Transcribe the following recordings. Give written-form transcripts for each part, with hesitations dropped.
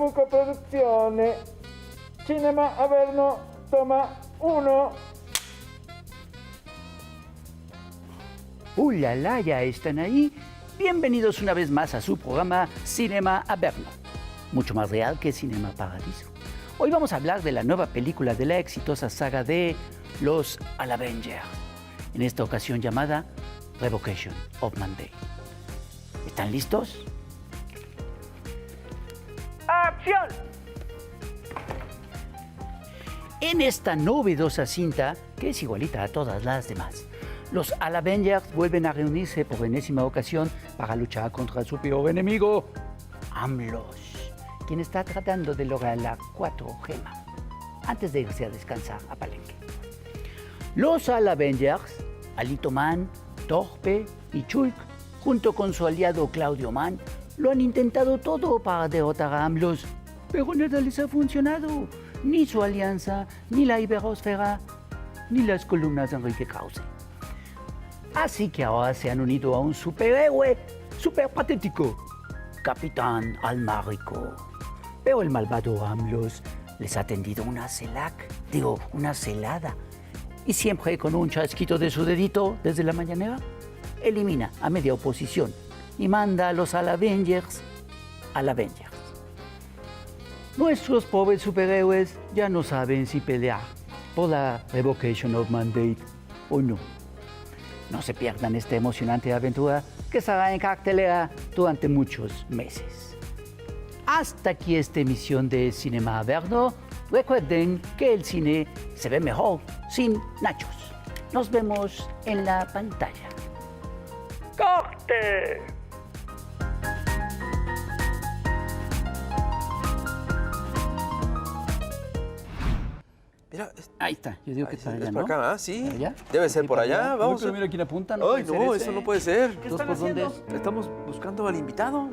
Temuco Producciones. Cinema Averno, toma 1. ¡Hola, ya están ahí! Bienvenidos una vez más a su programa Cinema Averno, mucho más real que Cinema Paradiso. Hoy vamos a hablar de la nueva película de la exitosa saga de los Avengers, en esta ocasión llamada Revocation of Monday. ¿Están listos? ¡Acción! En esta novedosa cinta, que es igualita a todas las demás, los Avengers vuelven a reunirse por enésima ocasión para luchar contra su peor enemigo, AMLOS, quien está tratando de lograr la 4 gema antes de irse a descansar a Palenque. Los Avengers, Alito Man, Torpe y Chulk, junto con su aliado Claudio Man, lo han intentado todo para derrotar a AMLOS, pero nada les ha funcionado. Ni su alianza, ni la Iberosfera, ni las columnas de Enrique Krause. Así que ahora se han unido a un superhéroe super patético, Capitán Almárico. Pero el malvado AMLOS les ha tendido una celada. Y siempre con un chasquito de su dedito desde la mañanera, elimina a media oposición y manda a los Avengers al Avengers. Nuestros pobres superhéroes ya no saben si pelear por la Revocation of Monday o no. No se pierdan esta emocionante aventura que estará en cartelera durante muchos meses. Hasta aquí esta emisión de Cinema Averno. Recuerden que el cine se ve mejor sin nachos. Nos vemos en la pantalla. ¡Corte! Mira, Ahí está, yo digo que está allá, es ¿no? por acá, ¿ah? Sí. ¿Para allá? Debe ser por allá. Vamos. Pero mira quién apunta, Ay, no, eso no puede ser. ¿Qué están haciendo? Estamos buscando al invitado.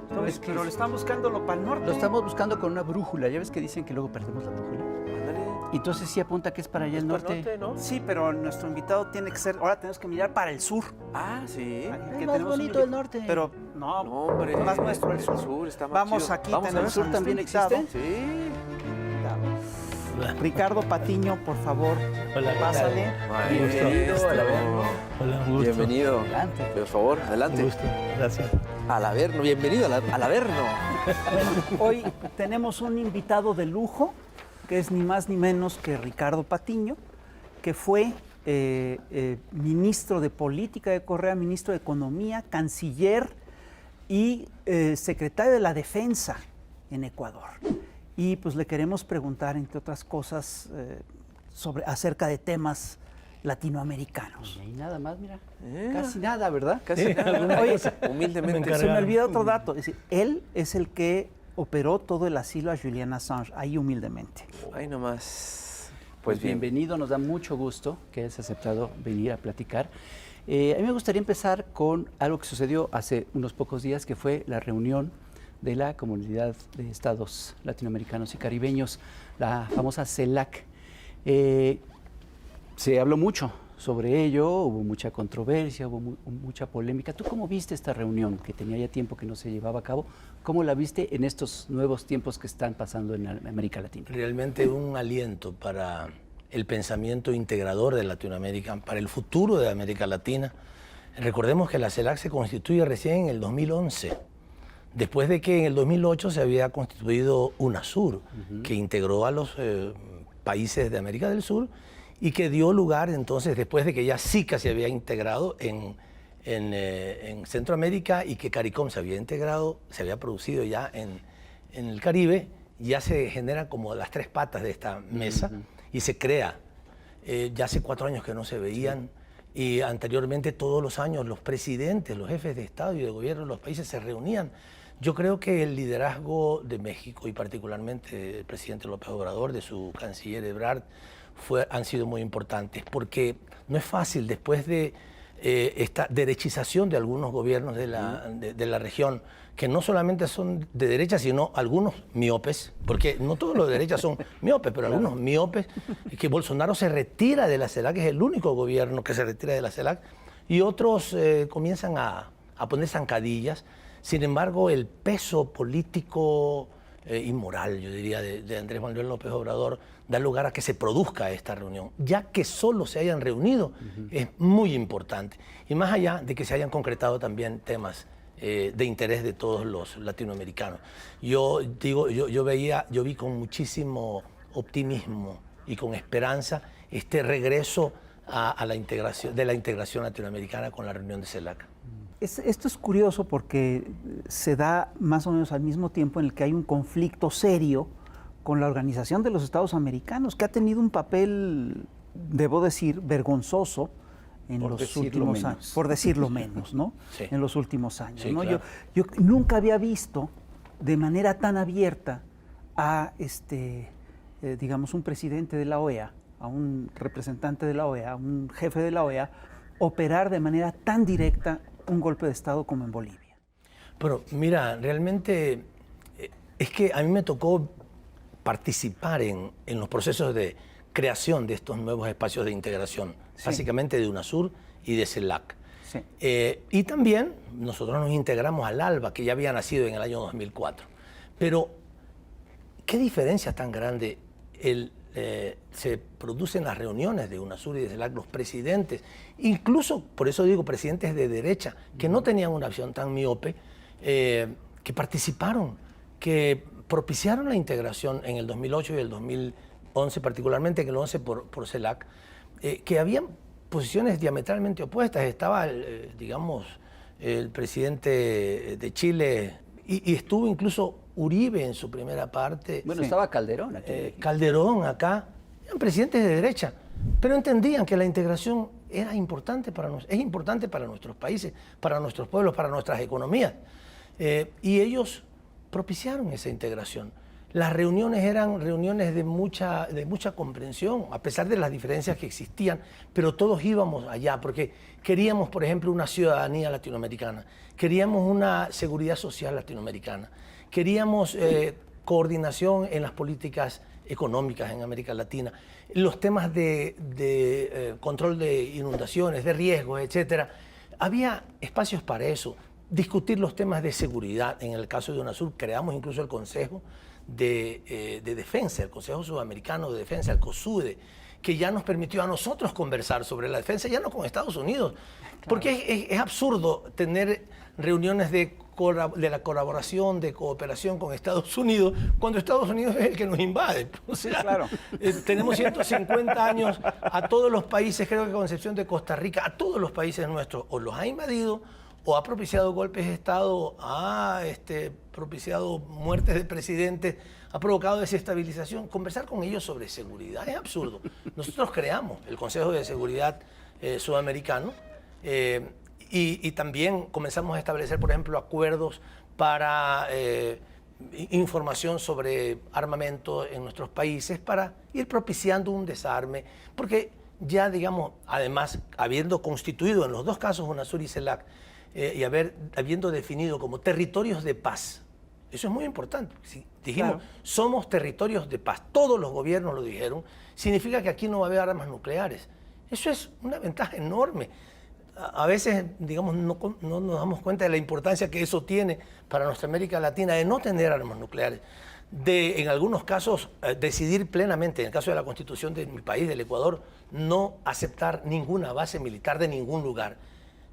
Pero lo están buscándolo para el norte. Lo estamos buscando con una brújula. Ya ves que dicen que luego perdemos la brújula. Ándale. Entonces sí apunta que es para allá el ¿Para norte. el norte, no? Sí, pero nuestro invitado tiene que ser. Ahora tenemos que mirar para el sur. Ah, sí. Es Que más tenemos un bonito el norte. Pero no, No, hombre. más nuestro el El sur. sur está más Vamos chido. aquí, Vamos a tenemos ver. a ¿El sur también nuestro invitado. existe? Sí. Ricardo Patiño, por favor, Hola, ¿qué pásale. Maestro. Hola, un gusto. Bienvenido. Adelante. Por favor, adelante. Un gusto, gracias. Al Averno, bienvenido al Averno. Bueno, hoy tenemos un invitado de lujo, que es ni más ni menos que Ricardo Patiño, que fue ministro de Política de Correa, ministro de Economía, canciller y secretario de la Defensa en Ecuador. Y pues le queremos preguntar, entre otras cosas, acerca de temas latinoamericanos. Y nada más, mira. Eh. Casi nada, ¿verdad? Casi nada. Oye, Humildemente. se me olvida otro dato. Es decir, él es el que operó todo el asilo a Julian Assange, ahí humildemente. Ahí nomás. Pues Pues bien. bienvenido, nos da mucho gusto que hayas aceptado venir a platicar. A mí me gustaría empezar con algo que sucedió hace unos pocos días, que fue la reunión de la Comunidad de Estados Latinoamericanos y Caribeños, la famosa CELAC. Se habló mucho sobre ello, hubo mucha controversia, hubo mucha polémica. ¿Tú cómo viste esta reunión, que tenía ya tiempo que no se llevaba a cabo? ¿Cómo la viste en estos nuevos tiempos que están pasando en América Latina? Realmente un aliento para el pensamiento integrador de Latinoamérica, para el futuro de América Latina. Recordemos que la CELAC se constituye recién en el 2011, después de que en el 2008 se había constituido UNASUR, que integró a los países de América del Sur y que dio lugar entonces, después de que ya SICA se había integrado en Centroamérica y que CARICOM se había integrado, se había producido ya en el Caribe, ya se generan como las tres patas de esta mesa y se crea. Ya hace 4 años que no se veían y anteriormente todos los años los presidentes, los jefes de Estado y de gobierno de los países se reunían. Yo creo que el liderazgo de México y particularmente el presidente López Obrador, de su canciller Ebrard, han sido muy importantes, porque no es fácil después de esta derechización de algunos gobiernos de la región, que no solamente son de derecha, sino algunos miopes, porque no todos los de derecha son miopes, pero algunos miopes, que Bolsonaro se retira de la CELAC, que es el único gobierno que se retira de la CELAC, y otros comienzan a poner zancadillas. Sin embargo, el peso político inmoral, yo diría, de Andrés Manuel López Obrador, dar lugar a que se produzca esta reunión. Ya que solo se hayan reunido es muy importante. Y más allá de que se hayan concretado también temas de interés de todos los latinoamericanos. Yo vi con muchísimo optimismo y con esperanza este regreso a la integración latinoamericana con la reunión de CELAC. Esto es curioso porque se da más o menos al mismo tiempo en el que hay un conflicto serio con la Organización de los Estados Americanos, que ha tenido un papel, debo decir, vergonzoso en los últimos años, por decirlo menos, ¿no? Sí. En los últimos años, Sí, ¿no? claro. Yo nunca había visto de manera tan abierta a digamos, un presidente de la OEA, a un representante de la OEA, a un jefe de la OEA, operar de manera tan directa un golpe de Estado como en Bolivia. Pero mira, realmente es que a mí me tocó participar en los procesos de creación de estos nuevos espacios de integración, Sí. básicamente de UNASUR y de CELAC. Sí. Y también nosotros nos integramos al ALBA, que ya había nacido en el año 2004. Pero, ¿qué diferencia tan grande se producen las reuniones de UNASUR y de CELAC? Los presidentes, incluso, por eso digo, presidentes de derecha, que no tenían una visión tan miope, que participaron, que propiciaron la integración en el 2008 y el 2011, particularmente en el 11 por CELAC, que habían posiciones diametralmente opuestas. Estaba, digamos, el presidente de Chile y estuvo incluso Uribe en su primera parte. Bueno, estaba Calderón aquí. Calderón acá, eran presidentes de derecha, pero entendían que la integración era importante es importante para nuestros países, para nuestros pueblos, para nuestras economías. Y ellos propiciaron esa integración. Las reuniones eran reuniones de mucha comprensión, a pesar de las diferencias que existían, pero todos íbamos allá porque queríamos, por ejemplo, una ciudadanía latinoamericana, queríamos una seguridad social latinoamericana, queríamos coordinación en las políticas económicas en América Latina, los temas de control de inundaciones, de riesgos, etcétera. Había espacios para eso, discutir los temas de seguridad. En el caso de UNASUR creamos incluso el Consejo de Defensa, el Consejo Sudamericano de Defensa, el COSUDE, que ya nos permitió a nosotros conversar sobre la defensa, ya no con Estados Unidos, porque es absurdo tener reuniones de la colaboración, de cooperación con Estados Unidos, cuando Estados Unidos es el que nos invade. O sea, Claro. Tenemos 150 años a todos los países, creo que con excepción de Costa Rica, a todos los países nuestros, o los ha invadido, o ha propiciado golpes de Estado, ha propiciado muertes de presidentes, ha provocado desestabilización. Conversar con ellos sobre seguridad es absurdo. Nosotros creamos el Consejo de Seguridad Sudamericano y también comenzamos a establecer, por ejemplo, acuerdos para información sobre armamento en nuestros países para ir propiciando un desarme, porque ya, digamos, además, habiendo constituido en los dos casos UNASUR y CELAC, y habiendo definido como territorios de paz. Eso es muy importante. Si dijimos, Claro. somos territorios de paz, todos los gobiernos lo dijeron, significa que aquí no va a haber armas nucleares. Eso es una ventaja enorme. A veces, digamos, no nos damos cuenta de la importancia que eso tiene para nuestra América Latina de no tener armas nucleares. De, en algunos casos, decidir plenamente, en el caso de la Constitución de mi país, del Ecuador, no aceptar ninguna base militar de ningún lugar.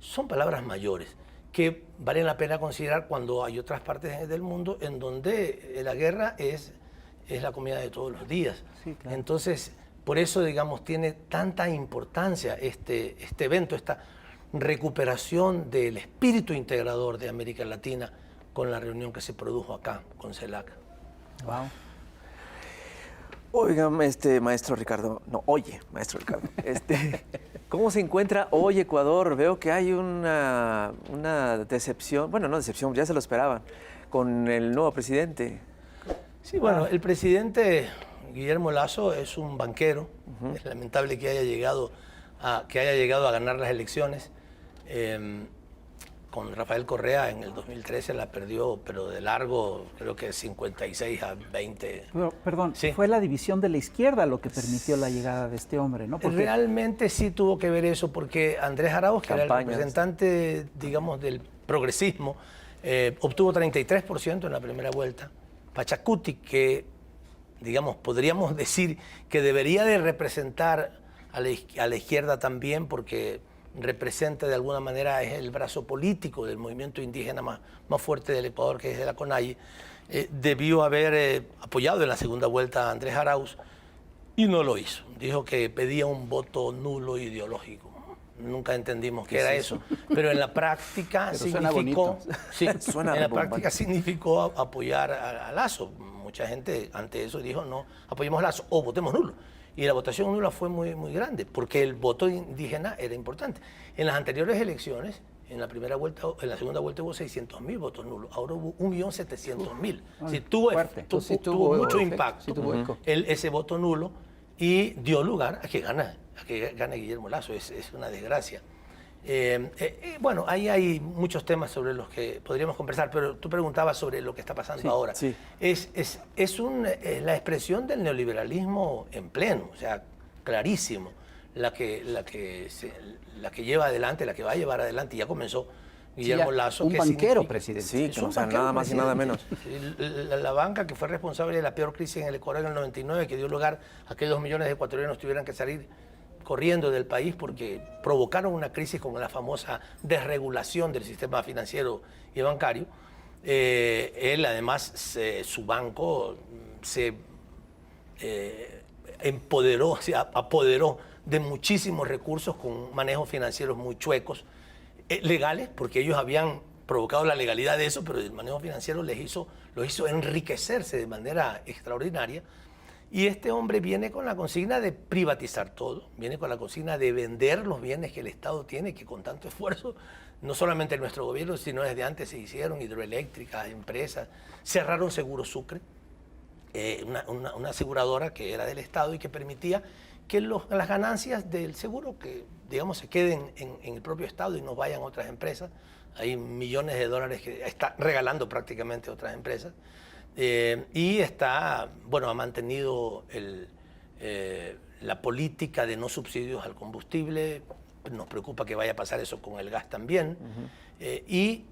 Son palabras mayores que valen la pena considerar cuando hay otras partes del mundo en donde la guerra es la comida de todos los días. Sí, claro. Entonces, por eso, digamos, tiene tanta importancia este evento, esta recuperación del espíritu integrador de América Latina con la reunión que se produjo acá con CELAC. Wow. Oiga, maestro Ricardo, maestro Ricardo, ¿cómo se encuentra hoy Ecuador? Veo que hay una decepción, bueno, no decepción, ya se lo esperaban, con el nuevo presidente. Sí, bueno, el presidente Guillermo Lasso es un banquero. Es lamentable que haya llegado a ganar las elecciones. Con Rafael Correa en el 2013 la perdió, pero de largo, creo que 56-20. Pero, perdón, Sí. fue la división de la izquierda lo que permitió la llegada de este hombre, ¿no? Porque Realmente sí tuvo que ver eso, porque Andrés Arauz, que era el Campañas. representante, digamos, del progresismo, obtuvo 33% en la primera vuelta. Pachacuti, que, digamos, podríamos decir que debería de representar a la izquierda también, porque representa de alguna manera, es el brazo político del movimiento indígena más fuerte del Ecuador, que es de la CONAIE, debió haber apoyado en la segunda vuelta a Andrés Arauz y no lo hizo. Dijo que pedía un voto nulo ideológico. Nunca entendimos qué era eso, pero en la práctica significó, sí, Suena en la rimbombante. práctica significó apoyar a Lazo. Mucha gente ante eso dijo no, apoyemos a Lazo o votemos nulo. Y la votación nula fue muy grande, porque el voto indígena era importante. En las anteriores elecciones, en la segunda vuelta hubo 600.000 votos nulos, ahora hubo 1.700.000. Sí, tuvo mucho impacto ese voto nulo y dio lugar a que gane Guillermo Lazo. Es una desgracia. Bueno, ahí hay muchos temas sobre los que podríamos conversar, pero tú preguntabas sobre lo que está pasando ahora. Sí. Es la expresión del neoliberalismo en pleno, o sea, clarísimo, la que lleva adelante, la que va a llevar adelante, ya comenzó Guillermo Lazo. Un que banquero, significa- presidente. Sí, Es que un no sea banquero, nada más y nada menos. La banca que fue responsable de la peor crisis en el Ecuador en el 99, que dio lugar a que 2 millones de ecuatorianos tuvieran que salir corriendo del país porque provocaron una crisis con la famosa desregulación del sistema financiero y bancario. Él además, su banco se empoderó, se apoderó de muchísimos recursos con manejos financieros muy chuecos, legales, porque ellos habían provocado la legalidad de eso, pero el manejo financiero lo hizo enriquecerse de manera extraordinaria. Y este hombre viene con la consigna de privatizar todo, viene con la consigna de vender los bienes que el Estado tiene, que con tanto esfuerzo, no solamente en nuestro gobierno, sino desde antes se hicieron hidroeléctricas, empresas, cerraron Seguro Sucre, una aseguradora que era del Estado y que permitía que las ganancias del seguro, que digamos se queden en el propio Estado y no vayan a otras empresas. Hay millones de dólares que está regalando prácticamente a otras empresas. Y ha mantenido la política de no subsidios al combustible. Nos preocupa que vaya a pasar eso con el gas también. Y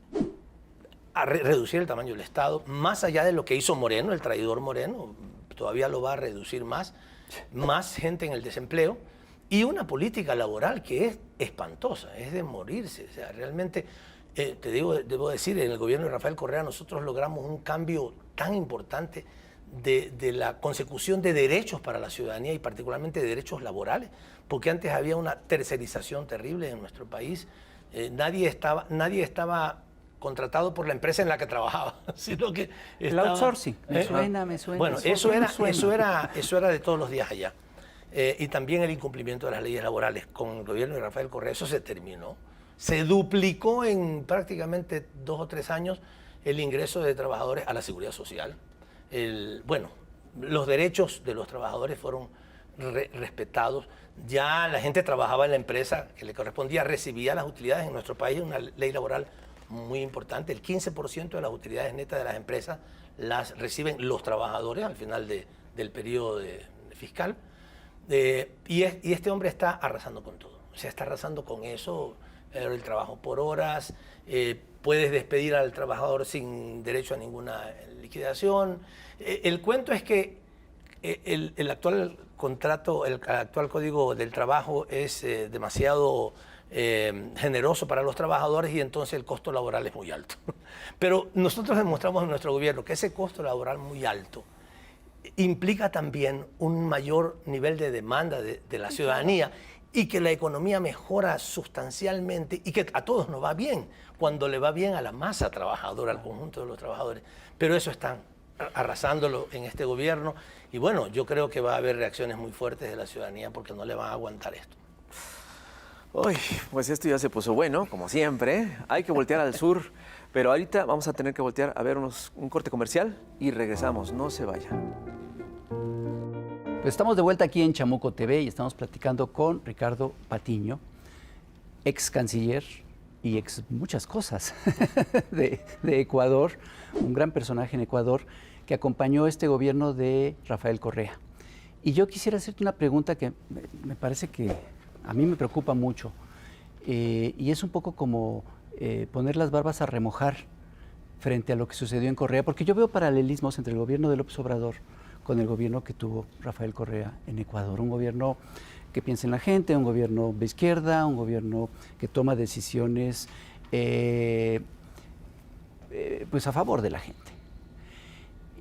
a reducir el tamaño del Estado, más allá de lo que hizo Moreno, el traidor Moreno, todavía lo va a reducir más gente en el desempleo, y una política laboral que es espantosa, es de morirse. O sea, realmente, debo decir, en el gobierno de Rafael Correa nosotros logramos un cambio tan importante de la consecución de derechos para la ciudadanía y particularmente de derechos laborales, porque antes había una tercerización terrible en nuestro país. Nadie estaba contratado por la empresa en la que trabajaba, sino que El outsourcing, me suena. Bueno, me suena. eso era de todos los días allá. Y también el incumplimiento de las leyes laborales. Con el gobierno de Rafael Correa eso se terminó. Se duplicó en prácticamente 2 o 3 años el ingreso de trabajadores a la seguridad social. Los derechos de los trabajadores fueron respetados. Ya la gente trabajaba en la empresa que le correspondía, recibía las utilidades. En nuestro país una ley laboral muy importante. El 15% de las utilidades netas de las empresas las reciben los trabajadores al final del periodo fiscal. Y este hombre está arrasando con todo. O sea, está arrasando con eso, el trabajo por horas, puedes despedir al trabajador sin derecho a ninguna liquidación. El cuento es que el actual contrato, el actual Código del Trabajo es demasiado generoso para los trabajadores y entonces el costo laboral es muy alto. Pero nosotros demostramos en nuestro gobierno que ese costo laboral muy alto implica también un mayor nivel de demanda de la ciudadanía y que la economía mejora sustancialmente y que a todos nos va bien, cuando le va bien a la masa trabajadora, al conjunto de los trabajadores. Pero eso están arrasándolo en este gobierno y bueno, yo creo que va a haber reacciones muy fuertes de la ciudadanía porque no le van a aguantar esto. Uy, pues esto ya se puso bueno, como siempre. Hay que voltear al sur, pero ahorita vamos a tener que voltear a ver un corte comercial y regresamos. No se vayan. Pues estamos de vuelta aquí en Chamuco TV y estamos platicando con Ricardo Patiño, ex canciller y ex muchas cosas de Ecuador, un gran personaje en Ecuador que acompañó este gobierno de Rafael Correa. Y yo quisiera hacerte una pregunta que me parece que a mí me preocupa mucho y es un poco como poner las barbas a remojar. frente a lo que sucedió en Correa, porque yo veo paralelismos entre el gobierno de López Obrador con el gobierno que tuvo Rafael Correa en Ecuador, un gobierno que piensa en la gente, un gobierno de izquierda, un gobierno que toma decisiones pues a favor de la gente.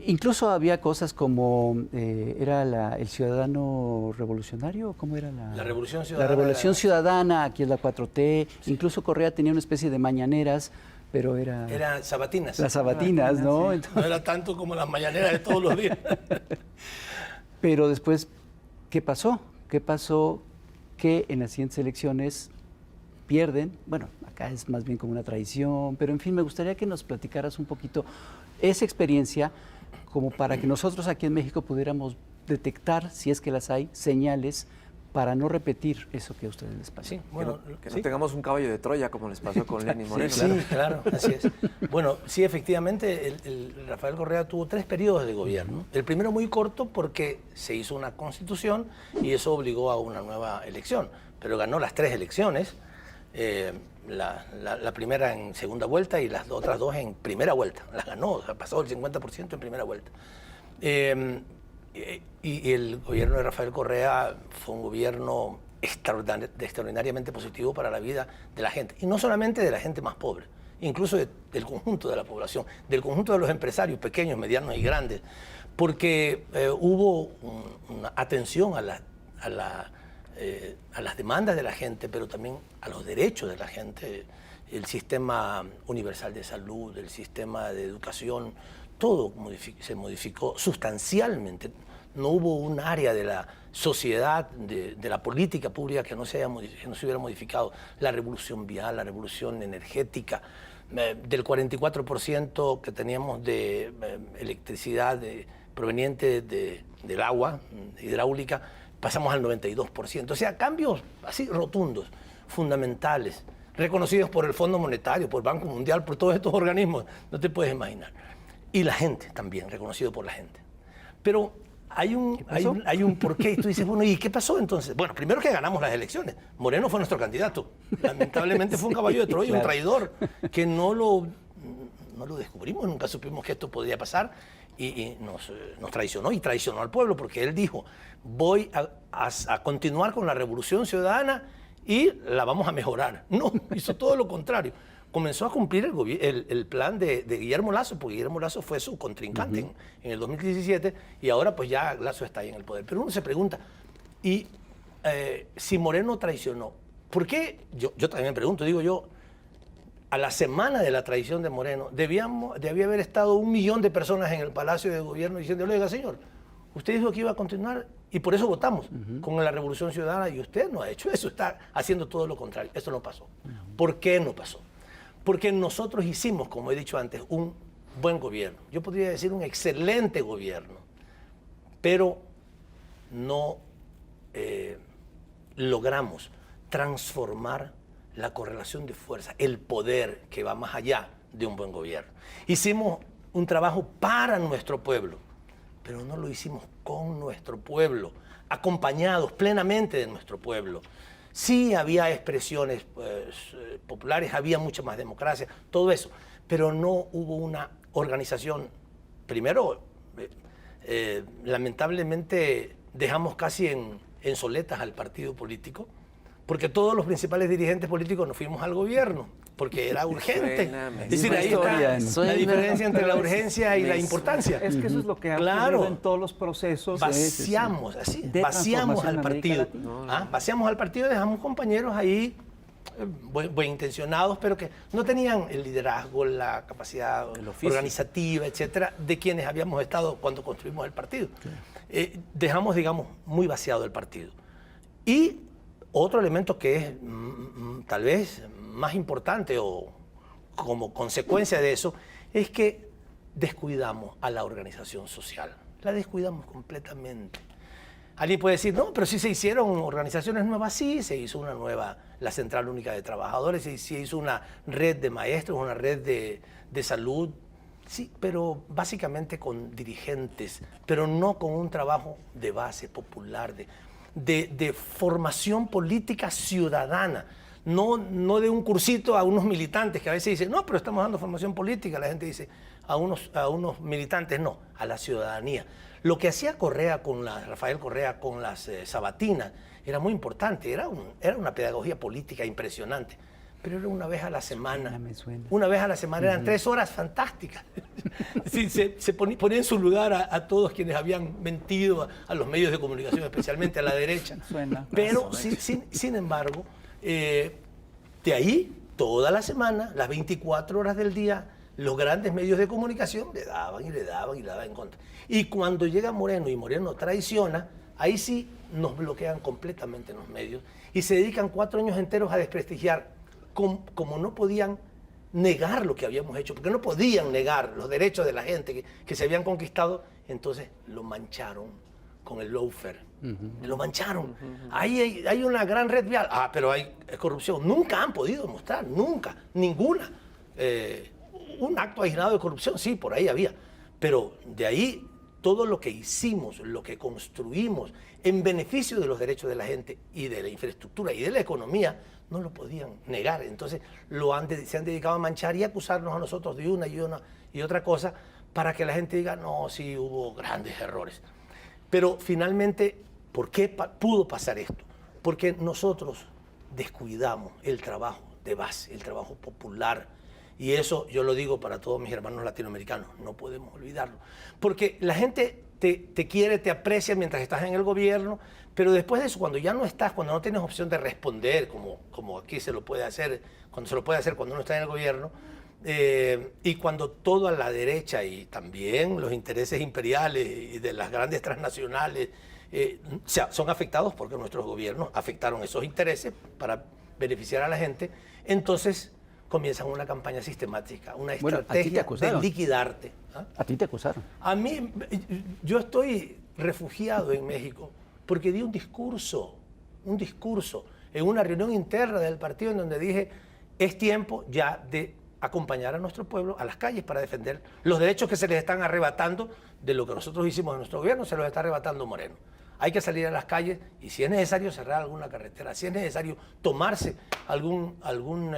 Incluso había cosas como, ¿era el ciudadano revolucionario? ¿Cómo era La Revolución Ciudadana. La Revolución Ciudadana, aquí es la 4T. Sí. Incluso Correa tenía una especie de mañaneras, pero era... Eran sabatinas. Las sabatinas, ¿no? Sí. Entonces, no era tanto como las mañaneras de todos los días. Pero después, ¿qué pasó? ¿Qué pasó? Que en las siguientes elecciones pierden. Bueno, acá es más bien como una traición, pero en fin, me gustaría que nos platicaras un poquito esa experiencia, como para que nosotros aquí en México pudiéramos detectar, si es que las hay, señales para no repetir eso que a ustedes les pasó. Sí, bueno, que no tengamos un caballo de Troya como les pasó con Lenín Moreno. Sí, claro, así es. Bueno, sí, efectivamente, el Rafael Correa tuvo 3 periodos de gobierno. El primero muy corto porque se hizo una constitución y eso obligó a una nueva elección, pero ganó las 3 elecciones, la primera en segunda vuelta y las otras 2 en primera vuelta. Las ganó, o sea, pasó el 50% en primera vuelta. Y el gobierno de Rafael Correa fue un gobierno extraordinariamente positivo para la vida de la gente. Y no solamente de la gente más pobre, incluso del conjunto de la población, del conjunto de los empresarios pequeños, medianos y grandes, porque hubo una atención a las demandas de la gente, pero también a los derechos de la gente. El sistema universal de salud, el sistema de educación, todo se modificó sustancialmente. No hubo un área de la sociedad, de la política pública que no se hubiera modificado. La revolución vial, la revolución energética, del 44% que teníamos de electricidad proveniente del agua hidráulica, pasamos al 92%. O sea, cambios así rotundos, fundamentales, reconocidos por el Fondo Monetario, por el Banco Mundial, por todos estos organismos, no te puedes imaginar. Y la gente también, reconocido por la gente. Pero hay un porqué, y tú dices, bueno, ¿y qué pasó entonces? Bueno, primero que ganamos las elecciones. Moreno fue nuestro candidato. Lamentablemente fue un caballo de Troya, un traidor, que no lo descubrimos, nunca supimos que esto podía pasar, y nos traicionó, y traicionó al pueblo, porque él dijo, voy a continuar con la Revolución Ciudadana y la vamos a mejorar. No, hizo todo lo contrario. Comenzó a cumplir el plan de Guillermo Lasso, porque Guillermo Lasso fue su contrincante en el 2017, y ahora pues ya Lasso está ahí en el poder. Pero uno se pregunta, y si Moreno traicionó, ¿por qué? Yo también me pregunto, digo yo, a la semana de la traición de Moreno, debía haber estado 1 millón de personas en el Palacio de Gobierno diciendo, oiga señor, usted dijo que iba a continuar y por eso votamos con la Revolución Ciudadana, y usted no ha hecho eso, está haciendo todo lo contrario. Eso no pasó. ¿Por qué no pasó? Porque nosotros hicimos, como he dicho antes, un buen gobierno. Yo podría decir un excelente gobierno, pero no logramos transformar la correlación de fuerza, el poder que va más allá de un buen gobierno. Hicimos un trabajo para nuestro pueblo, pero no lo hicimos con nuestro pueblo, acompañados plenamente de nuestro pueblo. Sí había expresiones populares, había mucha más democracia, todo eso, pero no hubo una organización. Primero, lamentablemente dejamos casi en soletas al partido político, porque todos los principales dirigentes políticos nos fuimos al gobierno, porque era urgente. Es decir, ahí está la diferencia entre la urgencia y la importancia. Es que eso es lo que ha ocurrido en todos los procesos. Vaciamos, así, vaciamos al partido. Vaciamos al partido y dejamos compañeros ahí buen intencionados, pero que no tenían el liderazgo, la capacidad organizativa, etcétera, de quienes habíamos estado cuando construimos el partido. Dejamos, digamos, muy vaciado el partido. Y otro elemento que es tal vez más importante o como consecuencia de eso es que descuidamos a la organización social. La descuidamos completamente. Alguien puede decir, no, pero sí se hicieron organizaciones nuevas. Sí, se hizo una nueva, la Central Única de Trabajadores, se hizo una red de maestros, una red de salud. Sí, pero básicamente con dirigentes, pero no con un trabajo de base popular, de formación política ciudadana. no de un cursito a unos militantes que a veces dicen, no, pero estamos dando formación política. La gente dice, a unos militantes, no, a la ciudadanía. Lo que hacía Rafael Correa con las sabatinas era muy importante, era una pedagogía política impresionante. Pero era una vez a la semana. Me suena. Una vez a la semana, eran 3 horas fantásticas. Sí, se ponía en su lugar a todos quienes habían mentido a los medios de comunicación, especialmente a la derecha. Suena. Pero, sin embargo, de ahí, toda la semana, las 24 horas del día, los grandes medios de comunicación le daban y le daban y le daban en contra. Y cuando llega Moreno y Moreno traiciona, ahí sí nos bloquean completamente los medios y se dedican 4 años enteros a desprestigiar, como no podían negar lo que habíamos hecho, porque no podían negar los derechos de la gente que se habían conquistado, entonces lo mancharon con el lawfare. Lo mancharon. Ahí hay una gran red vial. Pero hay corrupción. Nunca han podido demostrar, nunca, ninguna. Un acto aislado de corrupción, sí, por ahí había. Pero de ahí, todo lo que hicimos, lo que construimos en beneficio de los derechos de la gente y de la infraestructura y de la economía, no lo podían negar. Entonces se han dedicado a manchar y acusarnos a nosotros de una y otra cosa para que la gente diga, no, sí, hubo grandes errores. Pero finalmente, ¿por qué pudo pasar esto? Porque nosotros descuidamos el trabajo de base, el trabajo popular. Y eso yo lo digo para todos mis hermanos latinoamericanos, no podemos olvidarlo. Porque la gente te quiere, te aprecia mientras estás en el gobierno, pero después de eso, cuando ya no estás, cuando no tienes opción de responder, como aquí se lo puede hacer, cuando uno está en el gobierno, y cuando toda la derecha y también los intereses imperiales y de las grandes transnacionales son afectados porque nuestros gobiernos afectaron esos intereses para beneficiar a la gente, entonces comienzan una campaña sistemática, una estrategia de liquidarte. A ti te acusaron. A mí, yo estoy refugiado en México porque di un discurso en una reunión interna del partido en donde dije, es tiempo ya de acompañar a nuestro pueblo a las calles para defender los derechos que se les están arrebatando de lo que nosotros hicimos en nuestro gobierno, se los está arrebatando Moreno. Hay que salir a las calles y si es necesario cerrar alguna carretera, si es necesario tomarse alguna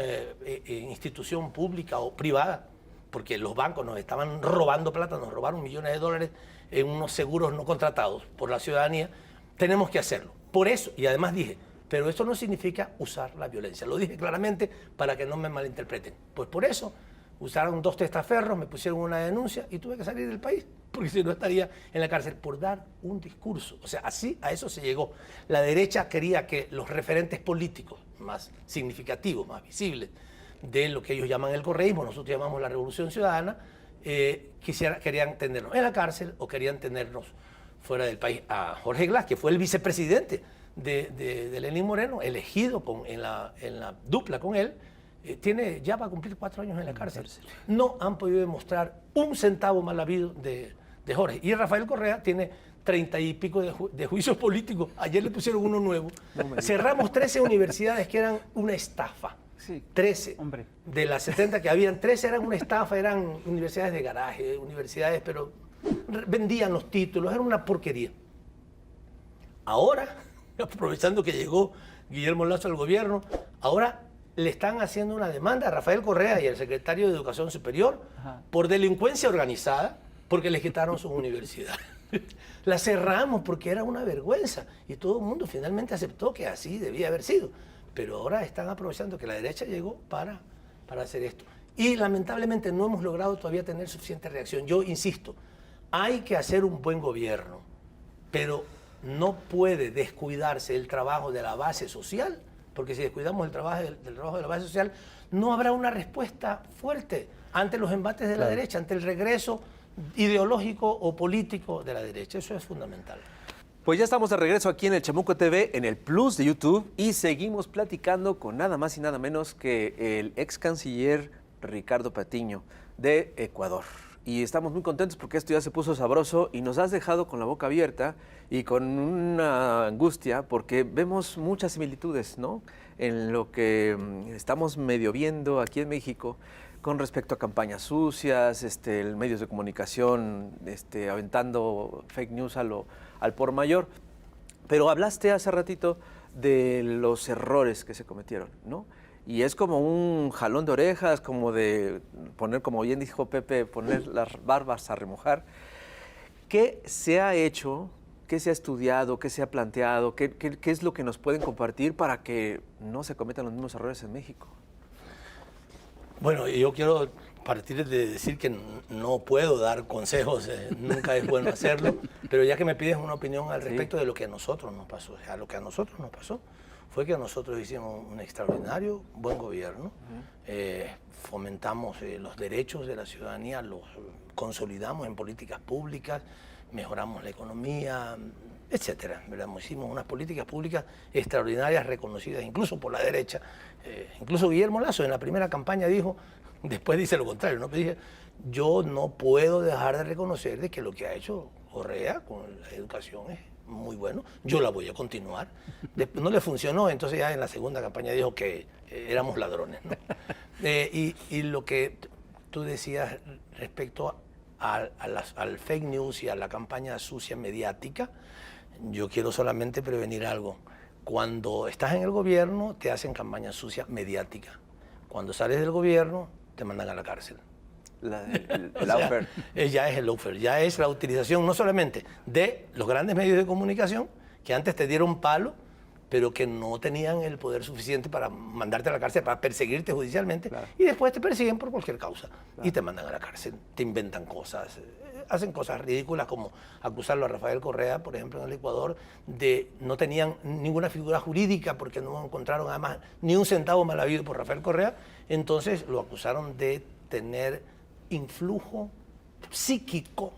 institución pública o privada, porque los bancos nos estaban robando plata, nos robaron millones de dólares en unos seguros no contratados por la ciudadanía, tenemos que hacerlo. Por eso, y además dije, pero esto no significa usar la violencia. Lo dije claramente para que no me malinterpreten. Pues por eso usaron 2 testaferros, me pusieron una denuncia y tuve que salir del país, porque si no estaría en la cárcel por dar un discurso. O sea, así a eso se llegó. La derecha quería que los referentes políticos más significativos, más visibles de lo que ellos llaman el correísmo, nosotros llamamos la Revolución Ciudadana, querían tenernos en la cárcel o querían tenernos fuera del país. A Jorge Glass, que fue el vicepresidente de Lenín Moreno, elegido en la dupla con él, ya va a cumplir 4 años en la cárcel. No han podido demostrar un centavo mal habido de Jorge. Y Rafael Correa tiene 30 y pico de juicios políticos. Ayer le pusieron uno nuevo. Cerramos 13 universidades que eran una estafa. Sí, 13. hombre. De las 70 que habían, 13 eran una estafa, eran universidades de garaje, universidades, pero vendían los títulos, era una porquería. Ahora, aprovechando que llegó Guillermo Lasso al gobierno, ahora le están haciendo una demanda a Rafael Correa y al secretario de Educación Superior por delincuencia organizada, porque les quitaron sus universidades. La cerramos porque era una vergüenza y todo el mundo finalmente aceptó que así debía haber sido. Pero ahora están aprovechando que la derecha llegó para hacer esto. Y lamentablemente no hemos logrado todavía tener suficiente reacción. Yo insisto, hay que hacer un buen gobierno, pero no puede descuidarse el trabajo de la base social, porque si descuidamos el trabajo de la base social, no habrá una respuesta fuerte ante los embates de la derecha, ante el regreso ideológico o político de la derecha. Eso es fundamental. Pues ya estamos de regreso aquí en el Chamuco TV, en el Plus de YouTube, y seguimos platicando con nada más y nada menos que el ex canciller Ricardo Patiño de Ecuador. Y estamos muy contentos porque esto ya se puso sabroso y nos has dejado con la boca abierta y con una angustia porque vemos muchas similitudes, ¿no? En lo que estamos medio viendo aquí en México con respecto a campañas sucias, medios de comunicación aventando fake news al por mayor. Pero hablaste hace ratito de los errores que se cometieron, ¿no? Y es como un jalón de orejas, como de poner, como bien dijo Pepe, poner las barbas a remojar. ¿Qué se ha hecho, qué se ha estudiado, qué se ha planteado, qué es lo que nos pueden compartir para que no se cometan los mismos errores en México? Bueno, yo quiero partir de decir que no puedo dar consejos, nunca es bueno hacerlo, pero ya que me pides una opinión al respecto de lo que a nosotros nos pasó, o sea, lo que a nosotros nos pasó fue que nosotros hicimos un extraordinario buen gobierno, fomentamos los derechos de la ciudadanía, los consolidamos en políticas públicas, mejoramos la economía, etcétera, ¿verdad? Hicimos unas políticas públicas extraordinarias, reconocidas incluso por la derecha. Incluso Guillermo Lasso en la primera campaña dijo, después dice lo contrario, ¿no? Pero dije, yo no puedo dejar de reconocer de que lo que ha hecho Correa con la educación es muy bueno, yo la voy a continuar. No le funcionó, entonces ya en la segunda campaña dijo que éramos ladrones, ¿no? Y lo que tú decías respecto al fake news y a la campaña sucia mediática, yo quiero solamente prevenir algo. Cuando estás en el gobierno te hacen campaña sucia mediática. Cuando sales del gobierno te mandan a la cárcel. El O sea, lawfare. ya es el lawfare, ya es la utilización no solamente de los grandes medios de comunicación que antes te dieron palo, pero que no tenían el poder suficiente para mandarte a la cárcel, para perseguirte judicialmente, Claro. y después te persiguen por cualquier causa y te mandan a la cárcel, te inventan cosas, hacen cosas ridículas como acusarlo a Rafael Correa, por ejemplo, en el Ecuador, de no tenían ninguna figura jurídica porque no encontraron además ni un centavo mal habido por Rafael Correa, entonces lo acusaron de tener influjo psíquico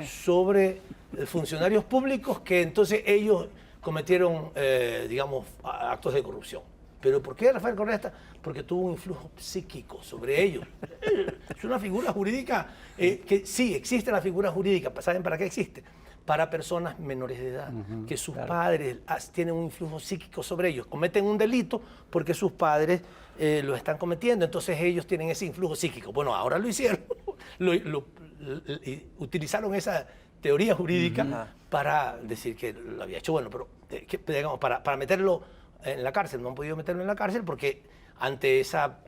sobre funcionarios públicos que entonces ellos cometieron, digamos, actos de corrupción. ¿Pero por qué Rafael Correa está? Porque tuvo un influjo psíquico sobre ellos. Es una figura jurídica que sí, existe la figura jurídica. ¿Saben para qué existe? Para personas menores de edad, que sus padres tienen un influjo psíquico sobre ellos. Cometen un delito porque sus padres lo están cometiendo, entonces ellos tienen ese influjo psíquico. Bueno, ahora lo hicieron, utilizaron esa teoría jurídica para decir que lo había hecho. Bueno, pero digamos, para meterlo en la cárcel, no han podido meterlo en la cárcel porque ante esa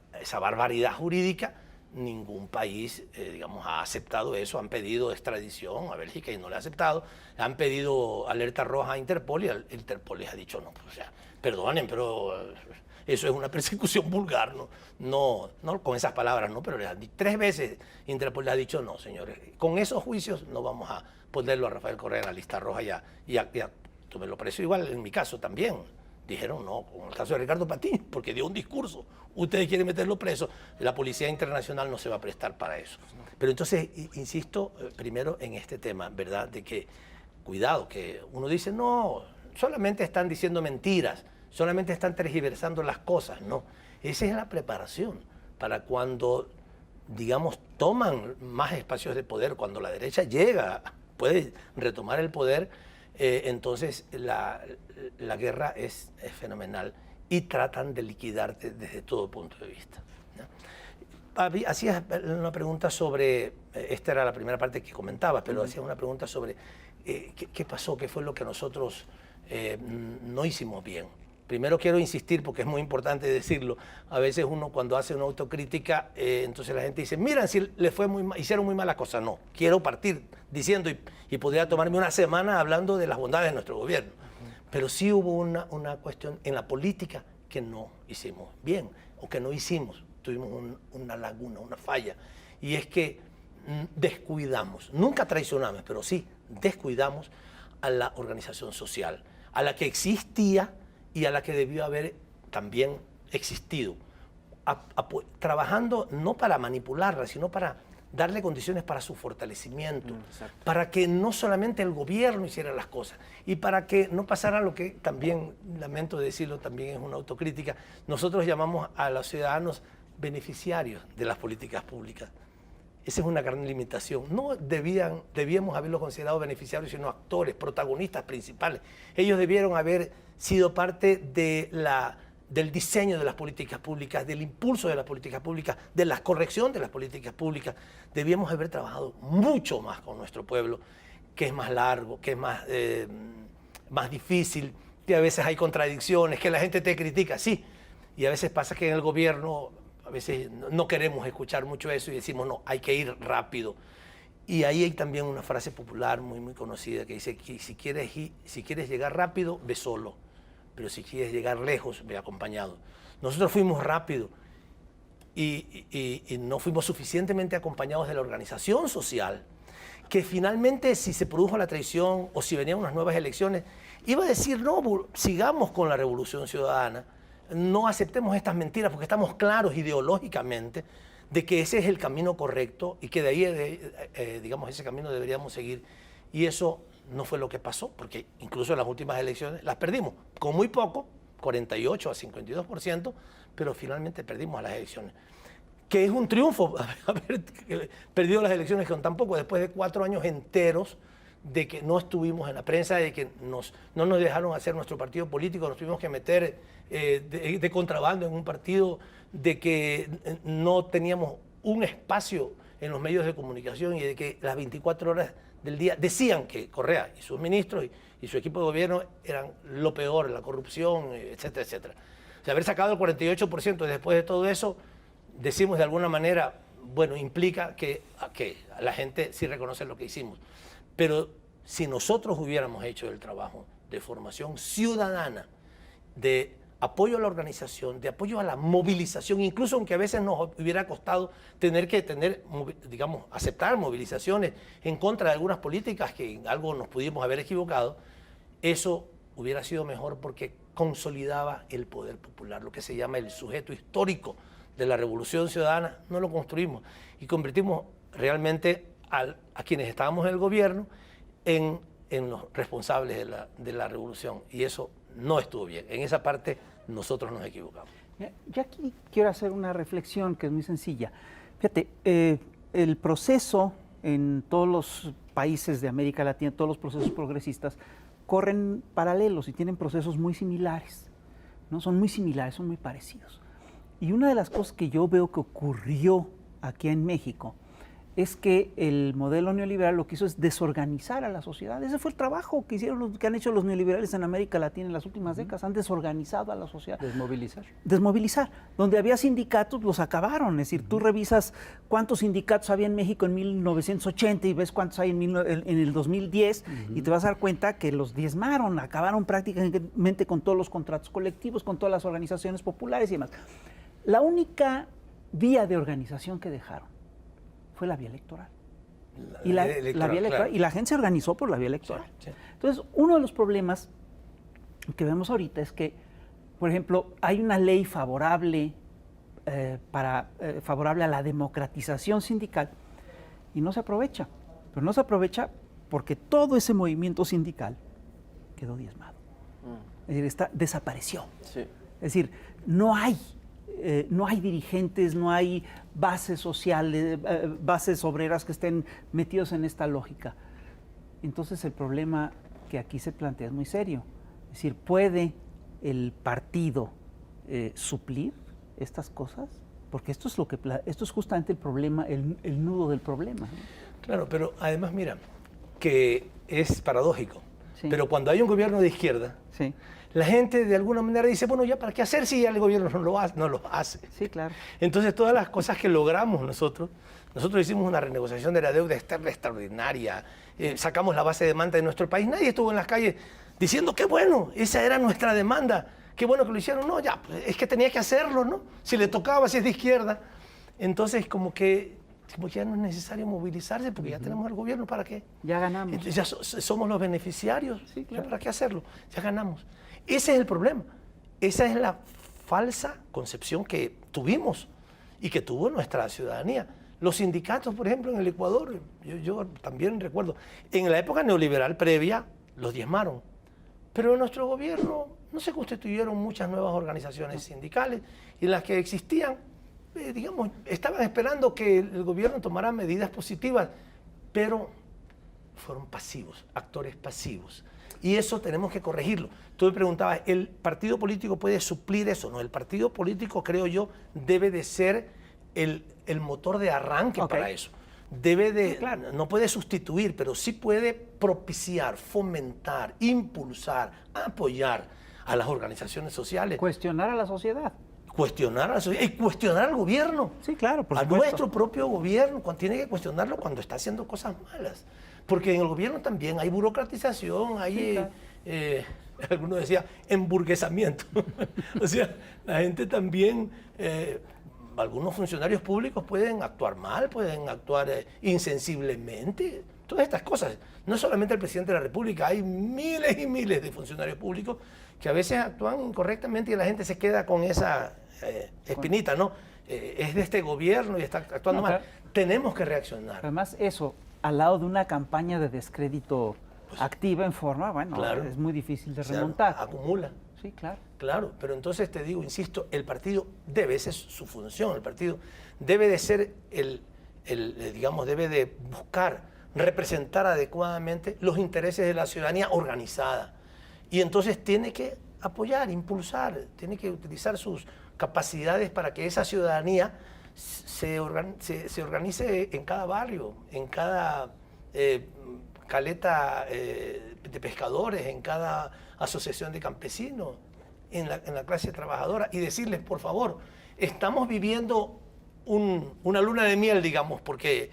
barbaridad jurídica, ningún país, digamos, ha aceptado eso. Han pedido extradición a Bélgica y no le ha aceptado. Han pedido alerta roja a Interpol y Interpol les ha dicho no. O sea, perdonen, pero eso es una persecución vulgar, no con esas palabras, no, pero 3 veces Interpol le ha dicho no, señores. Con esos juicios no vamos a ponerlo a Rafael Correa en la lista roja ya tomarlo preso. Igual en mi caso también. Dijeron no, con el caso de Ricardo Patiño, porque dio un discurso. Ustedes quieren meterlo preso, la Policía Internacional no se va a prestar para eso. Pero entonces, insisto primero en este tema, ¿verdad? De que, cuidado, que uno dice, no, solamente están diciendo mentiras, solamente están tergiversando las cosas. No, esa es la preparación para cuando, digamos, toman más espacios de poder, cuando la derecha llega, puede retomar el poder. Entonces la guerra es fenomenal y tratan de liquidarte desde todo punto de vista, ¿no? Hacías una pregunta sobre, esta era la primera parte que comentabas, pero hacías una pregunta sobre qué pasó, qué fue lo que nosotros no hicimos bien. Primero quiero insistir, porque es muy importante decirlo, a veces uno cuando hace una autocrítica, entonces la gente dice, miren, si le fue hicieron muy malas cosas. No, quiero partir diciendo, y podría tomarme una semana hablando de las bondades de nuestro gobierno, pero sí hubo una cuestión en la política que no hicimos bien, o que no hicimos, tuvimos una laguna, una falla, y es que descuidamos, nunca traicionamos, pero sí descuidamos a la organización social, a la que existía y a la que debió haber también existido, trabajando no para manipularla, sino para darle condiciones para su fortalecimiento, para que no solamente el gobierno hiciera las cosas y para que no pasara lo que también, lamento decirlo, también es una autocrítica, nosotros llamamos a los ciudadanos beneficiarios de las políticas públicas. Esa es una gran limitación. No debíamos haberlos considerado beneficiarios, sino actores, protagonistas principales. Ellos debieron haber sido parte del diseño de las políticas públicas, del impulso de las políticas públicas, de la corrección de las políticas públicas. Debíamos haber trabajado mucho más con nuestro pueblo, que es más largo, que es más difícil, que a veces hay contradicciones, que la gente te critica, sí. Y a veces pasa que en el gobierno, a veces no queremos escuchar mucho eso y decimos, no, hay que ir rápido. Y ahí hay también una frase popular muy conocida que dice que si quieres llegar rápido, ve solo, pero si quieres llegar lejos, ve acompañado. Nosotros fuimos rápido y no fuimos suficientemente acompañados de la organización social, que finalmente si se produjo la traición o si venían unas nuevas elecciones, iba a decir, no, sigamos con la revolución ciudadana, no aceptemos estas mentiras porque estamos claros ideológicamente de que ese es el camino correcto y que de ahí, digamos, ese camino deberíamos seguir. Y eso no fue lo que pasó, porque incluso en las últimas elecciones las perdimos, con muy poco, 48 a 52%, pero finalmente perdimos las elecciones. Que es un triunfo haber perdido las elecciones con tan poco, después de 4 años enteros de que no estuvimos en la prensa, de que no nos dejaron hacer nuestro partido político, nos tuvimos que meter de contrabando en un partido, de que no teníamos un espacio en los medios de comunicación y de que las 24 horas del día decían que Correa y sus ministros y su equipo de gobierno eran lo peor, la corrupción, etcétera, etcétera. O sea, haber sacado el 48% después de todo eso, decimos de alguna manera, bueno, implica que la gente sí reconoce lo que hicimos. Pero si nosotros hubiéramos hecho el trabajo de formación ciudadana, de apoyo a la organización, de apoyo a la movilización, incluso aunque a veces nos hubiera costado tener que digamos, aceptar movilizaciones en contra de algunas políticas que en algo nos pudimos haber equivocado, eso hubiera sido mejor porque consolidaba el poder popular, lo que se llama el sujeto histórico de la Revolución Ciudadana. No lo construimos y convertimos realmente a quienes estábamos en el gobierno en los responsables de la revolución, y eso no estuvo bien. En esa parte nosotros nos equivocamos. Yo aquí quiero hacer una reflexión que es muy sencilla. Fíjate, el proceso en todos los países de América Latina, todos los procesos progresistas, corren paralelos y tienen procesos muy similares, ¿no? Son muy similares, son muy parecidos. Y una de las cosas que yo veo que ocurrió aquí en México es que el modelo neoliberal lo que hizo es desorganizar a la sociedad. Ese fue el trabajo que que han hecho los neoliberales en América Latina en las últimas décadas. Han desorganizado a la sociedad. Desmovilizar. Desmovilizar. Donde había sindicatos, los acabaron. Es decir, tú revisas cuántos sindicatos había en México en 1980 y ves cuántos hay en el 2010 y te vas a dar cuenta que los diezmaron, acabaron prácticamente con todos los contratos colectivos, con todas las organizaciones populares y demás. La única vía de organización que dejaron fue la vía electoral. La vía electoral, claro. Y la gente se organizó por la vía electoral. Sí, sí. Entonces, uno de los problemas que vemos ahorita es que, por ejemplo, hay una ley favorable, favorable a la democratización sindical y no se aprovecha. Pero no se aprovecha porque todo ese movimiento sindical quedó diezmado. Es decir, desapareció. Sí. Es decir, no hay dirigentes, no hay bases sociales, bases obreras que estén metidos en esta lógica. Entonces el problema que aquí se plantea es muy serio. Es decir, ¿puede el partido suplir estas cosas? Porque esto es justamente el problema, el nudo del problema, ¿no? Claro, pero además mira, que es paradójico, sí. Pero cuando hay un gobierno de izquierda, sí. La gente de alguna manera dice, bueno, ya para qué hacer si ya el gobierno no lo hace. Sí, claro. Entonces todas las cosas que logramos nosotros hicimos una renegociación de la deuda externa extraordinaria, sacamos la base de demanda de nuestro país, nadie estuvo en las calles diciendo, qué bueno, esa era nuestra demanda, qué bueno que lo hicieron, no, ya, es que tenía que hacerlo, ¿no? Si le tocaba, si es de izquierda. Entonces como que ya no es necesario movilizarse porque ya tenemos el gobierno, ¿para qué? Ya ganamos. Entonces ya somos los beneficiarios, sí, claro. ¿Ya para qué hacerlo? Ya ganamos. Ese es el problema. Esa es la falsa concepción que tuvimos y que tuvo nuestra ciudadanía. Los sindicatos, por ejemplo, en el Ecuador, yo también recuerdo, en la época neoliberal previa los diezmaron, pero en nuestro gobierno no se constituyeron muchas nuevas organizaciones sindicales y las que existían, digamos, estaban esperando que el gobierno tomara medidas positivas, pero fueron pasivos, actores pasivos. Y eso tenemos que corregirlo. Tú me preguntabas, ¿el partido político puede suplir eso? No, el partido político, creo yo, debe de ser el motor de arranque para eso. no puede sustituir, pero sí puede propiciar, fomentar, impulsar, apoyar a las organizaciones sociales. Cuestionar a la sociedad. Cuestionar a la sociedad y cuestionar al gobierno. Sí, claro, por a supuesto. nuestro propio gobierno, tiene que cuestionarlo cuando está haciendo cosas malas. Porque en el gobierno también hay burocratización, hay, algunos decían, emburguesamiento. O sea, la gente también, algunos funcionarios públicos pueden actuar mal, pueden actuar insensiblemente. Todas estas cosas. No solamente el presidente de la República, hay miles y miles de funcionarios públicos que a veces actúan incorrectamente y la gente se queda con esa espinita, ¿no? Es de este gobierno y está actuando mal. Tenemos que reaccionar. Además, eso, al lado de una campaña de descrédito activa en forma, bueno, claro, es muy difícil de remontar. Acumula. Sí, claro. Claro, pero entonces te digo, insisto, el partido debe, esa es su función, el partido debe de ser digamos, debe de buscar representar adecuadamente los intereses de la ciudadanía organizada. Y entonces tiene que apoyar, impulsar, tiene que utilizar sus capacidades para que esa ciudadanía se organice en cada barrio, en cada caleta de pescadores, en cada asociación de campesinos, en la clase trabajadora, y decirles, por favor, estamos viviendo una luna de miel, digamos, porque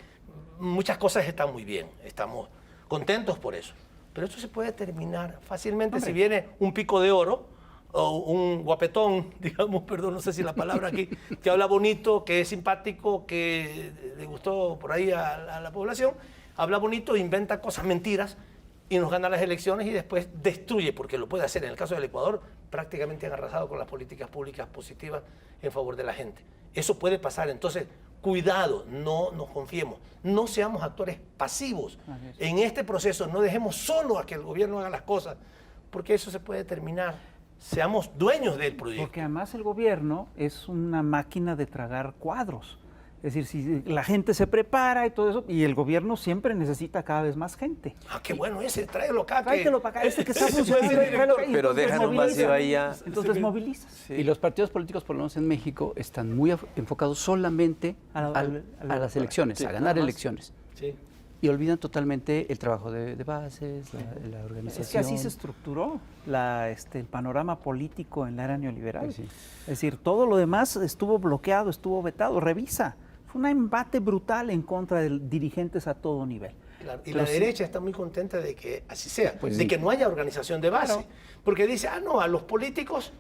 muchas cosas están muy bien, estamos contentos por eso. Pero esto se puede terminar fácilmente. Si viene un pico de oro o un guapetón, digamos, perdón, no sé si la palabra aquí, que habla bonito, que es simpático, que le gustó por ahí a la población, habla bonito, inventa cosas, mentiras, y nos gana las elecciones y después destruye, porque lo puede hacer. En el caso del Ecuador, prácticamente han arrasado con las políticas públicas positivas en favor de la gente. Eso puede pasar. Entonces, cuidado, no nos confiemos, no seamos actores pasivos en este proceso, no dejemos solo a que el gobierno haga las cosas, porque eso se puede terminar. Seamos dueños del proyecto. Porque además el gobierno es una máquina de tragar cuadros. Es decir, si la gente se prepara y todo eso, y el gobierno siempre necesita cada vez más gente. Ah, qué bueno ese, tráelo acá. Tráetelo para acá, que está funcionando. Tráelo acá, pero dejan un vacío ahí ya. Entonces movilizas. Sí. Y los partidos políticos, por lo menos en México, están muy enfocados solamente a las elecciones, a ganar elecciones. Sí. Y olvidan totalmente el trabajo de bases, la organización. Es que así se estructuró el panorama político en la era neoliberal. Pues sí. Es decir, todo lo demás estuvo bloqueado, estuvo vetado. Revisa. Fue un embate brutal en contra de dirigentes a todo nivel. Claro. Y Pero la derecha está muy contenta de que así sea, Pues de sí. que no haya organización de base. Claro. Porque dice, no, a los políticos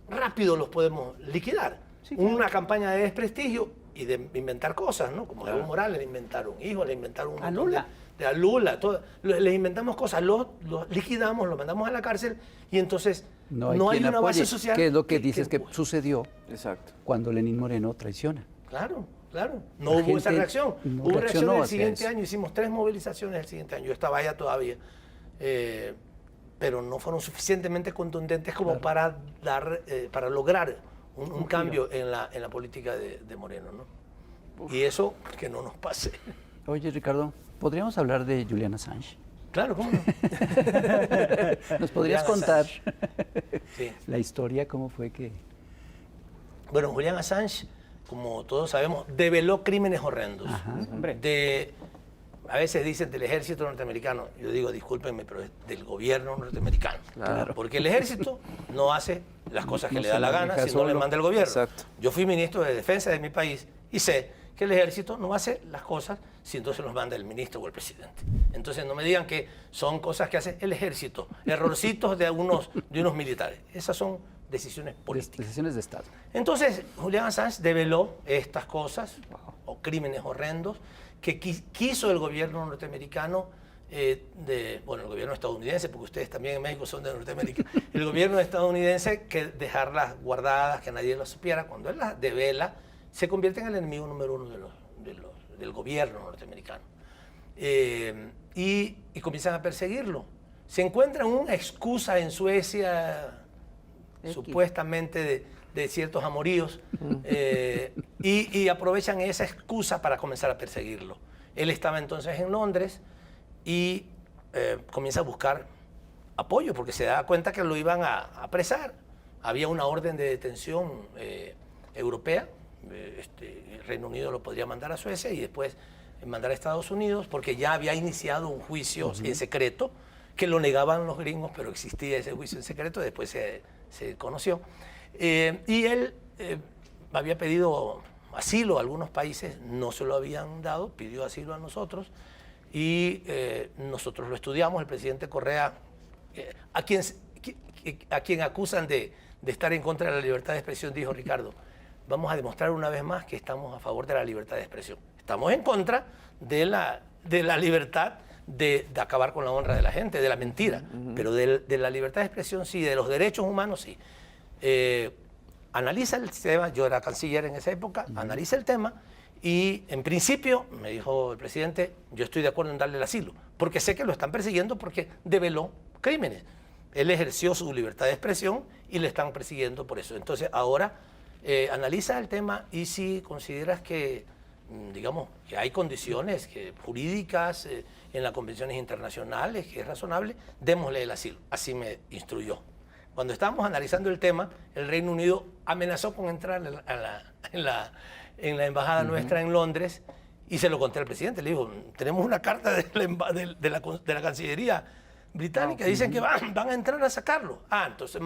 rápido los podemos liquidar. Sí, claro. Una campaña de desprestigio y de inventar cosas, ¿no? Como Evo Morales, le inventaron hijos, le inventaron un A montón Lula. a Lula, les inventamos cosas, los liquidamos, los mandamos a la cárcel y entonces no hay quien una apoye, base social. que es lo que dices que empuje. sucedió Exacto. cuando Lenín Moreno traiciona. Claro, claro. No La hubo esa gente reacción. no Hubo reacción reaccionó el hacia siguiente eso. año. Hicimos 3 movilizaciones el siguiente año. Yo estaba allá todavía. Pero no fueron suficientemente contundentes como para lograr un cambio en la política de Moreno, ¿no? Y eso que no nos pase. Oye, Ricardo, ¿podríamos hablar de Julian Assange? Claro, ¿cómo no? ¿Nos podrías Julian contar Sí. la historia, cómo fue que...? Bueno, Julian Assange, como todos sabemos, develó crímenes horrendos. Hombre. A veces dicen del ejército norteamericano. Yo digo, discúlpenme, pero es del gobierno norteamericano. Claro. Porque el ejército no hace las cosas que No le se da la maneja gana, sino le solo. manda el gobierno. Exacto. Yo fui ministro de defensa de mi país y sé que el ejército no hace las cosas si entonces los manda el ministro o el presidente. Entonces no me digan que son cosas que hace el ejército, errorcitos de unos militares. Esas son decisiones políticas. Decisiones de Estado. Entonces, Julian Assange develó estas cosas, o crímenes horrendos, que quiso el gobierno norteamericano, el gobierno estadounidense, porque ustedes también en México son de Norteamérica, el gobierno estadounidense, que dejarlas guardadas, que nadie las supiera. Cuando él las devela, se convierte en el enemigo número 1 del gobierno norteamericano. Y comienzan a perseguirlo. Se encuentran una excusa en Suecia, supuestamente de ciertos amoríos, y aprovechan esa excusa para comenzar a perseguirlo. Él estaba entonces en Londres y comienza a buscar apoyo porque se da cuenta que lo iban a apresar. Había una orden de detención europea, el Reino Unido lo podría mandar a Suecia y después mandar a Estados Unidos porque ya había iniciado un juicio en secreto, que lo negaban los gringos, pero existía ese juicio en secreto, después se conoció. Y él había pedido asilo a algunos países, no se lo habían dado, pidió asilo a nosotros y nosotros lo estudiamos. El presidente Correa, a quien acusan de estar en contra de la libertad de expresión, dijo: Ricardo, vamos a demostrar una vez más que estamos a favor de la libertad de expresión. Estamos en contra de la libertad de acabar con la honra de la gente, de la mentira, pero de la libertad de expresión sí, de los derechos humanos sí. Analiza el tema, yo era canciller en esa época, analiza el tema y en principio me dijo el presidente: yo estoy de acuerdo en darle el asilo, porque sé que lo están persiguiendo porque develó crímenes. Él ejerció su libertad de expresión y le están persiguiendo por eso. Entonces ahora analiza el tema y si consideras que, digamos, que hay condiciones jurídicas en las convenciones internacionales, que es razonable, démosle el asilo. Así me instruyó. Cuando estábamos analizando el tema, el Reino Unido amenazó con entrar en la embajada nuestra en Londres y se lo conté al presidente. Le digo: tenemos una carta de la Cancillería británica, dicen que van a entrar a sacarlo. Entonces,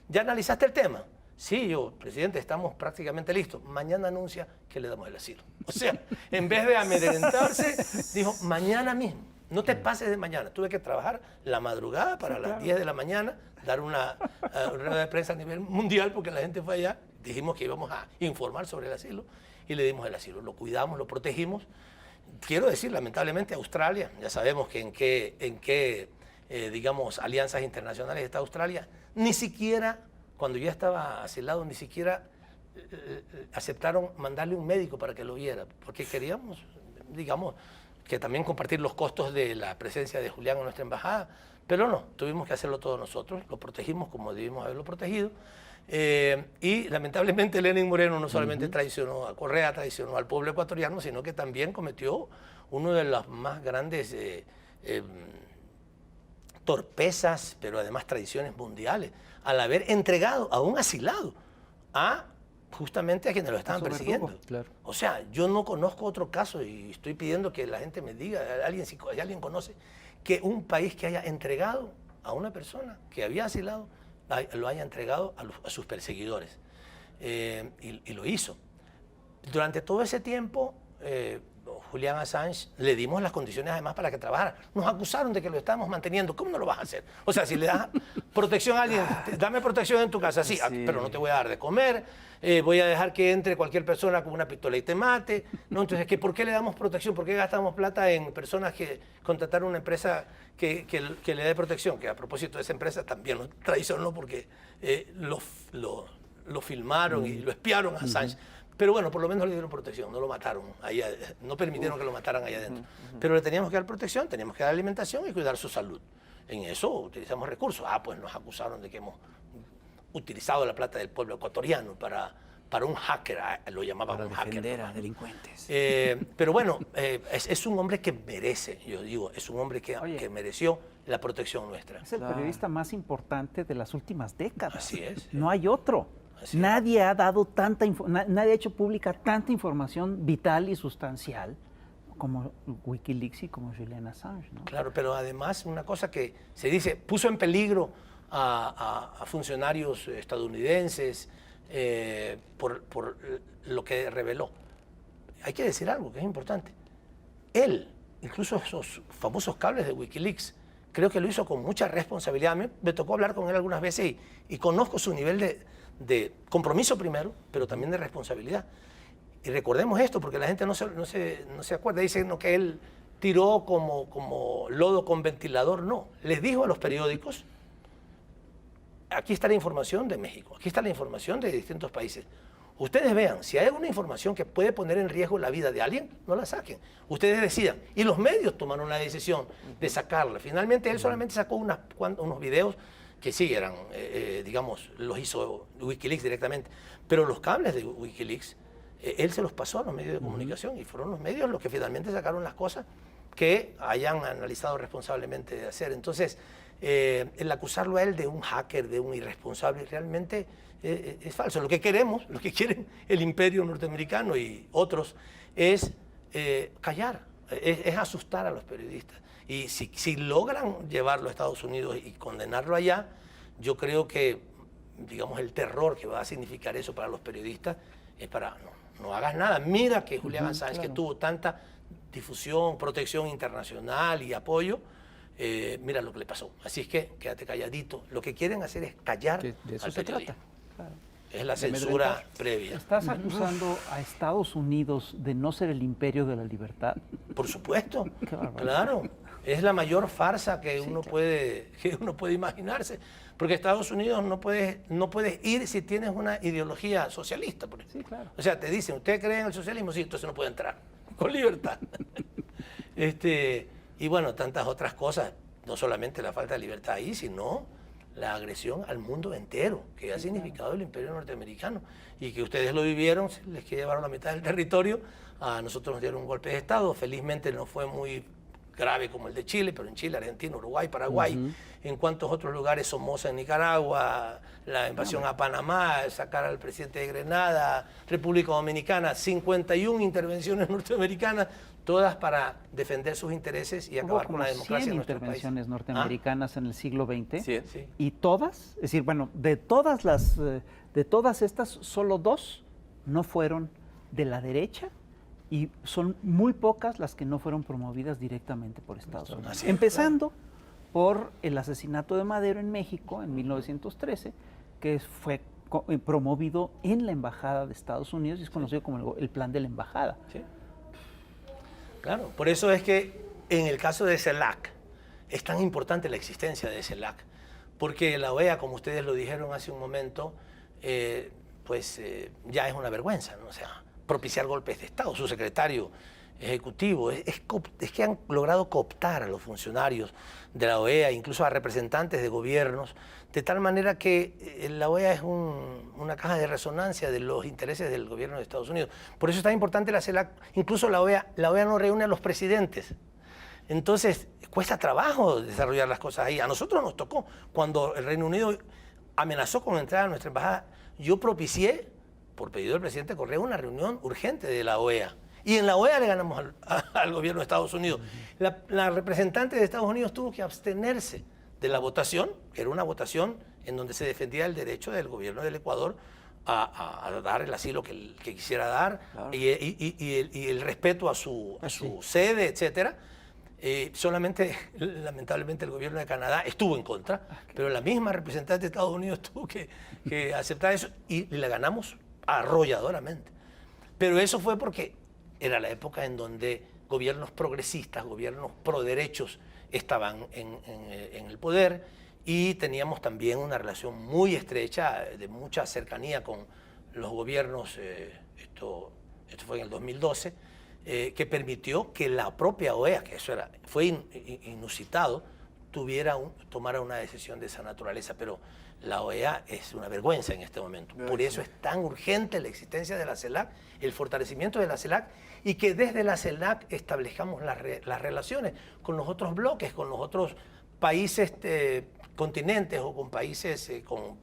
¿ya analizaste el tema? Sí, yo, presidente, estamos prácticamente listos. Mañana anuncia que le damos el asilo. O sea, en vez de amedrentarse, dijo: mañana mismo, no te pases de mañana. Tuve que trabajar la madrugada para las 10 de la mañana, dar una rueda de prensa a nivel mundial porque la gente fue allá. Dijimos que íbamos a informar sobre el asilo y le dimos el asilo. Lo cuidamos, lo protegimos. Quiero decir, lamentablemente, Australia, ya sabemos que en qué digamos, alianzas internacionales está Australia, ni siquiera, cuando ya estaba asilado, ni siquiera aceptaron mandarle un médico para que lo viera, porque queríamos, digamos, que también compartir los costos de la presencia de Julián en nuestra embajada, pero no, tuvimos que hacerlo todos nosotros, lo protegimos como debimos haberlo protegido, y lamentablemente Lenín Moreno no solamente traicionó a Correa, traicionó al pueblo ecuatoriano, sino que también cometió uno de los más grandes torpezas, pero además traiciones mundiales, al haber entregado a un asilado justamente a quienes lo estaban persiguiendo. Claro. O sea, yo no conozco otro caso y estoy pidiendo que la gente me diga, si alguien conoce, que un país que haya entregado a una persona que había asilado, lo haya entregado a sus perseguidores. Y lo hizo. Durante todo ese tiempo, Julián Assange, le dimos las condiciones además para que trabajara. Nos acusaron de que lo estábamos manteniendo. ¿Cómo no lo vas a hacer? O sea, si le das protección a alguien, dame protección en tu casa, sí, pero no te voy a dar de comer, voy a dejar que entre cualquier persona con una pistola y te mate. ¿No? Entonces, ¿por qué le damos protección? ¿Por qué gastamos plata en personas que contrataron una empresa que le dé protección? Que a propósito de esa empresa también lo traicionó porque lo filmaron y lo espiaron a Assange. Pero bueno, por lo menos le dieron protección, no lo mataron, no permitieron que lo mataran allá adentro. Pero le teníamos que dar protección, teníamos que dar alimentación y cuidar su salud. En eso utilizamos recursos. Pues nos acusaron de que hemos utilizado la plata del pueblo ecuatoriano para un hacker, lo llamaban un hacker. Defender a delincuentes. Pero bueno, es un hombre que merece, yo digo, es un hombre que mereció la protección nuestra. Es el periodista más importante de las últimas décadas. Así es. No hay otro. Nadie ha dado nadie ha hecho pública tanta información vital y sustancial como Wikileaks y como Julian Assange, ¿no? Claro, pero además una cosa que se dice, puso en peligro a funcionarios estadounidenses por lo que reveló. Hay que decir algo que es importante. Él, incluso esos famosos cables de Wikileaks, creo que lo hizo con mucha responsabilidad. A mí me tocó hablar con él algunas veces y conozco su nivel de compromiso primero, pero también de responsabilidad. Y recordemos esto, porque la gente no se acuerda. Dicen que él tiró como lodo con ventilador. No, les dijo a los periódicos: aquí está la información de México, aquí está la información de distintos países. Ustedes vean, si hay alguna información que puede poner en riesgo la vida de alguien, no la saquen. Ustedes decidan. Y los medios tomaron la decisión de sacarla. Finalmente él solamente sacó unos videos que sí eran, digamos, los hizo Wikileaks directamente. Pero los cables de Wikileaks, él se los pasó a los medios de comunicación y fueron los medios los que finalmente sacaron las cosas que hayan analizado responsablemente de hacer. Entonces, el acusarlo a él de un hacker, de un irresponsable, realmente es falso. Lo que quieren el imperio norteamericano y otros es callar es asustar a los periodistas. Y si logran llevarlo a Estados Unidos y condenarlo allá, yo creo que, digamos, el terror que va a significar eso para los periodistas es para, no hagas nada. Mira que Julián Assange, que tuvo tanta difusión, protección internacional y apoyo, mira lo que le pasó. Así es que quédate calladito. Lo que quieren hacer es callar De eso al se periodismo. trata. Claro. Es la censura previa. ¿Estás acusando a Estados Unidos de no ser el imperio de la libertad? Por supuesto, Qué barbaridad. claro. Es la mayor farsa que uno puede imaginarse. Porque Estados Unidos no puedes ir si tienes una ideología socialista. Por ejemplo. Sí, claro. O sea, te dicen, ¿usted cree en el socialismo? Sí, entonces no puede entrar. Con libertad. Y bueno, tantas otras cosas. No solamente la falta de libertad ahí, sino la agresión al mundo entero, que ha significado el imperio norteamericano. Y que ustedes lo vivieron, les que llevaron la mitad del territorio. A nosotros nos dieron un golpe de Estado. Felizmente no fue muy grave como el de Chile, pero en Chile, Argentina, Uruguay, Paraguay, en cuantos otros lugares, Somoza en Nicaragua, la invasión a Panamá, sacar al presidente de Grenada, República Dominicana, 51 intervenciones norteamericanas, todas para defender sus intereses y Hubo acabar con como la democracia 100 en nuestro país. intervenciones norteamericanas en el siglo XX. Sí. Sí. Y todas, es decir, bueno, de todas estas, solo 2 no fueron de la derecha y son muy pocas las que no fueron promovidas directamente por Estados Unidos. Así es, Empezando por el asesinato de Madero en México en 1913, que fue promovido en la Embajada de Estados Unidos y es conocido como el plan de la Embajada. Sí. Claro, por eso es que en el caso de CELAC es tan importante la existencia de CELAC, porque la OEA, como ustedes lo dijeron hace un momento, ya es una vergüenza, ¿no? O sea, propiciar golpes de Estado. Su secretario ejecutivo es que han logrado cooptar a los funcionarios de la OEA, incluso a representantes de gobiernos, de tal manera que la OEA es una caja de resonancia de los intereses del gobierno de Estados Unidos. Por eso es tan importante la CELAC. Incluso la OEA no reúne a los presidentes. Entonces, cuesta trabajo desarrollar las cosas ahí. A nosotros nos tocó. Cuando el Reino Unido amenazó con entrar a nuestra embajada, yo propicié, por pedido del presidente Correa, una reunión urgente de la OEA. Y en la OEA le ganamos al gobierno de Estados Unidos. La representante de Estados Unidos tuvo que abstenerse de la votación, que era una votación en donde se defendía el derecho del gobierno del Ecuador a dar el asilo que quisiera dar, claro, y el respeto a su sede, etcétera. Solamente, lamentablemente, el gobierno de Canadá estuvo en contra, pero la misma representante de Estados Unidos tuvo que aceptar eso y la ganamos arrolladoramente. Pero eso fue porque era la época en donde gobiernos progresistas, gobiernos pro derechos estaban en el poder y teníamos también una relación muy estrecha, de mucha cercanía con los gobiernos, esto fue en el 2012, que permitió que la propia OEA, que eso fue inusitado, tomara una decisión de esa naturaleza, pero la OEA es una vergüenza en este momento. Por eso es tan urgente la existencia de la CELAC, el fortalecimiento de la CELAC, y que desde la CELAC establezcamos las relaciones con los otros bloques, con los otros países, continentes o con países con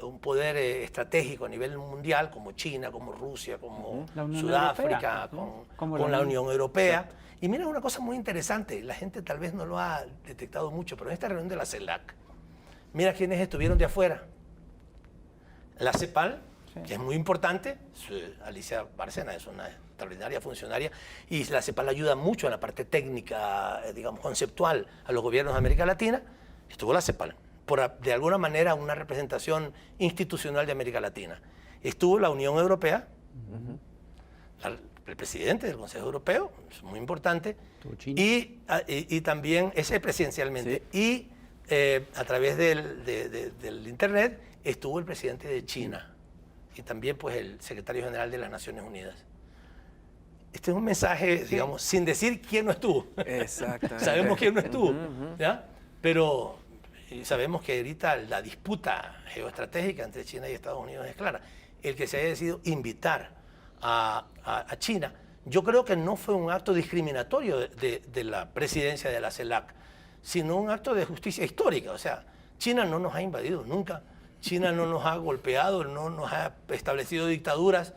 un poder estratégico a nivel mundial, como China, como Rusia, como Sudáfrica, con la Unión Europea. Y mira una cosa muy interesante, la gente tal vez no lo ha detectado mucho, pero en esta reunión de la CELAC, mira quiénes estuvieron de afuera. La CEPAL, que es muy importante, Alicia Bárcena es una extraordinaria funcionaria, y la CEPAL ayuda mucho en la parte técnica, digamos, conceptual a los gobiernos de América Latina. Estuvo la CEPAL, de alguna manera una representación institucional de América Latina. Estuvo la Unión Europea, el presidente del Consejo Europeo, es muy importante, y también, ese presidencialmente, sí. Y a través del internet estuvo el presidente de China y también pues el secretario general de las Naciones Unidas. Este es un mensaje, sí, digamos, sin decir quién no estuvo. Exactamente. Sabemos quién no estuvo, ¿ya? Pero sabemos que ahorita la disputa geoestratégica entre China y Estados Unidos es clara. El que se haya decidido invitar a China, yo creo que no fue un acto discriminatorio de la presidencia de la CELAC, sino un acto de justicia histórica. O sea, China no nos ha invadido nunca, China no nos ha golpeado, no nos ha establecido dictaduras.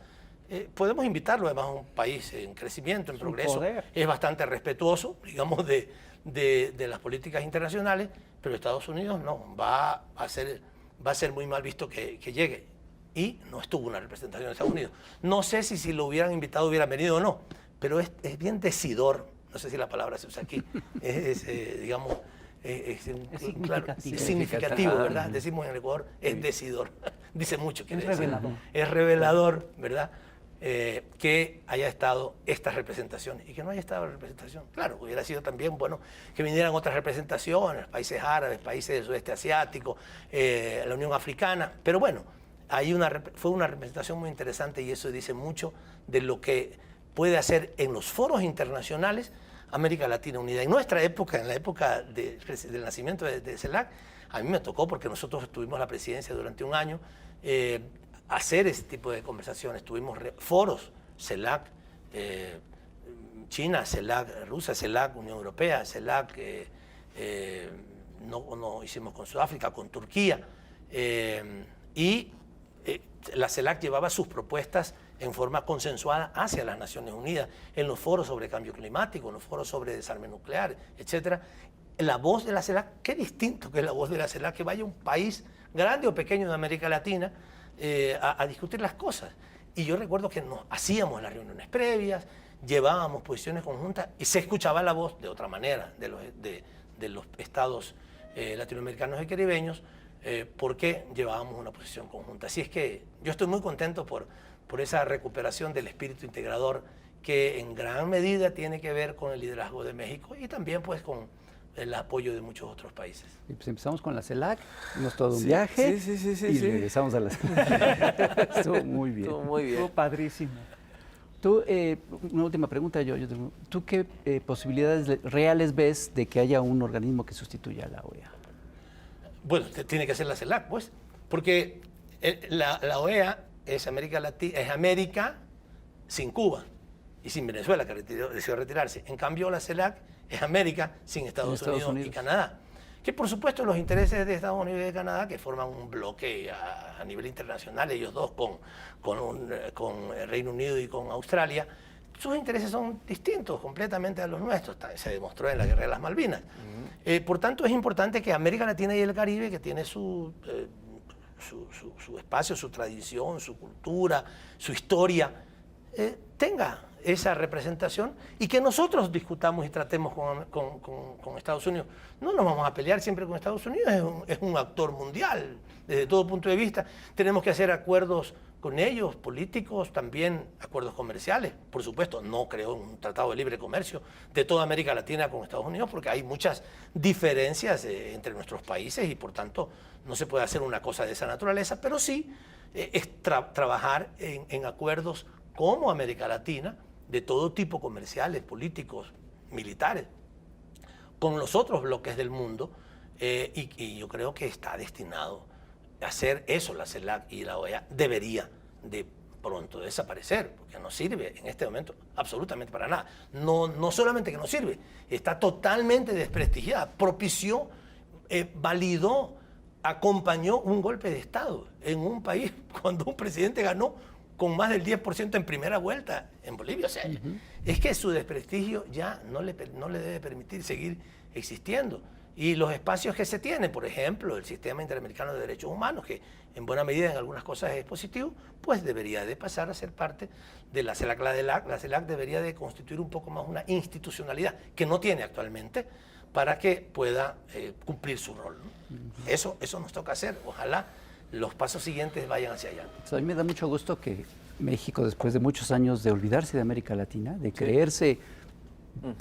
podemos invitarlo, además es un país en crecimiento, en Es un progreso, poder. es bastante respetuoso, digamos, de las políticas internacionales, pero Estados Unidos no, va a ser muy mal visto que llegue. Y no estuvo una representación de Estados Unidos. No sé si lo hubieran invitado hubiera venido o no, pero es bien decidor, no sé si la palabra se usa aquí, digamos, es significativo. es significativo, ¿verdad? Decimos en el Ecuador, es decidor, dice mucho. Es revelador. Es revelador, ¿verdad? Que haya estado esta representación y que no haya estado la representación. Claro, hubiera sido también bueno que vinieran otras representaciones, países árabes, países del sudeste asiático, la Unión Africana, pero bueno, fue una representación muy interesante y eso dice mucho de lo que puede hacer en los foros internacionales América Latina Unida. En nuestra época, en la época del nacimiento de CELAC, a mí me tocó, porque nosotros tuvimos la presidencia durante un año, hacer ese tipo de conversaciones. Tuvimos foros, CELAC, China, CELAC, Rusia, CELAC, Unión Europea, CELAC, no hicimos con Sudáfrica, con Turquía, y la CELAC llevaba sus propuestas en forma consensuada hacia las Naciones Unidas, en los foros sobre cambio climático, en los foros sobre desarme nuclear, etc. La voz de la CELAC, qué distinto que es la voz de la CELAC, que vaya un país grande o pequeño de América Latina a discutir las cosas. Y yo recuerdo que nos hacíamos las reuniones previas, llevábamos posiciones conjuntas y se escuchaba la voz de otra manera de los estados latinoamericanos y caribeños, porque llevábamos una posición conjunta. Así es que yo estoy muy contento por esa recuperación del espíritu integrador que en gran medida tiene que ver con el liderazgo de México y también pues con el apoyo de muchos otros países. Y pues empezamos con la CELAC, hicimos todo un Sí, viaje sí, y regresamos a la CELAC. Estuvo muy bien. Estuvo muy bien. Estuvo padrísimo. Tú, una última pregunta, ¿tú qué posibilidades reales ves de que haya un organismo que sustituya a la OEA? Bueno, tiene que ser la CELAC, pues, porque la OEA es América sin Cuba y sin Venezuela, que decidió retirarse. En cambio, la CELAC es América sin Estados Unidos y Canadá. Que por supuesto los intereses de Estados Unidos y de Canadá, que forman un bloque a nivel internacional, ellos dos con el Reino Unido y con Australia, sus intereses son distintos completamente a los nuestros. Se demostró en la Guerra de las Malvinas. Por tanto, es importante que América Latina y el Caribe, que tiene su espacio, su tradición, su cultura, su historia, tenga esa representación y que nosotros discutamos y tratemos con Estados Unidos. No nos vamos a pelear siempre con Estados Unidos, es un actor mundial desde todo punto de vista. Tenemos que hacer acuerdos con ellos, políticos, también acuerdos comerciales. Por supuesto, no creo en un tratado de libre comercio de toda América Latina con Estados Unidos porque hay muchas diferencias entre nuestros países y por tanto no se puede hacer una cosa de esa naturaleza, pero sí es trabajar en acuerdos como América Latina, de todo tipo, comerciales, políticos, militares, con los otros bloques del mundo, y yo creo que está destinado a hacer eso. La CELAC y la OEA debería de pronto desaparecer, porque no sirve en este momento absolutamente para nada. No solamente que no sirve, está totalmente desprestigiada, propició, validó, acompañó un golpe de Estado en un país cuando un presidente ganó con más del 10% en primera vuelta en Bolivia. O sea, es que su desprestigio ya no le debe permitir seguir existiendo. Y los espacios que se tienen, por ejemplo, el Sistema Interamericano de Derechos Humanos, que en buena medida en algunas cosas es positivo, pues debería de pasar a ser parte de la CELAC. La CELAC debería de constituir un poco más una institucionalidad que no tiene actualmente para que pueda cumplir su rol, ¿no? Eso nos toca hacer. Ojalá los pasos siguientes vayan hacia allá. A mí me da mucho gusto que México, después de muchos años de olvidarse de América Latina, de creerse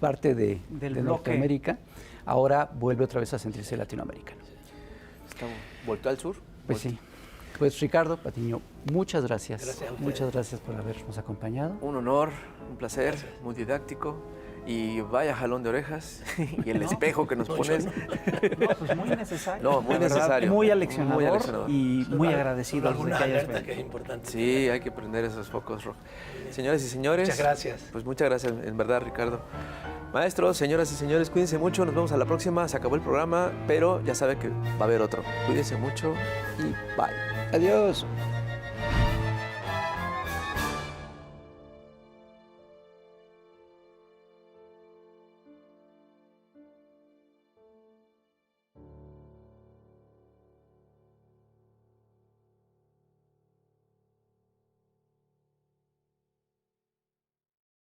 parte de Norteamérica, ahora vuelve otra vez a sentirse latinoamericano. ¿Estamos vuelto al sur? Pues sí. Pues Ricardo Patiño, muchas gracias. Gracias a ustedes. Muchas gracias por habernos acompañado. Un honor, un placer, muy didáctico. Y vaya jalón de orejas y el espejo que nos pones. No, pues muy necesario. No, muy La verdad, necesario. Muy aleccionador, Muy aleccionador. y muy agradecido de Alguna que hayas alerta venido. que es importante. Sí, hay que prender esos focos rojos. Señores y señores. Muchas gracias. Pues muchas gracias, en verdad, Ricardo. Maestros, señoras y señores, cuídense mucho. Nos vemos a la próxima. Se acabó el programa, pero ya sabe que va a haber otro. Cuídense mucho y bye. Adiós.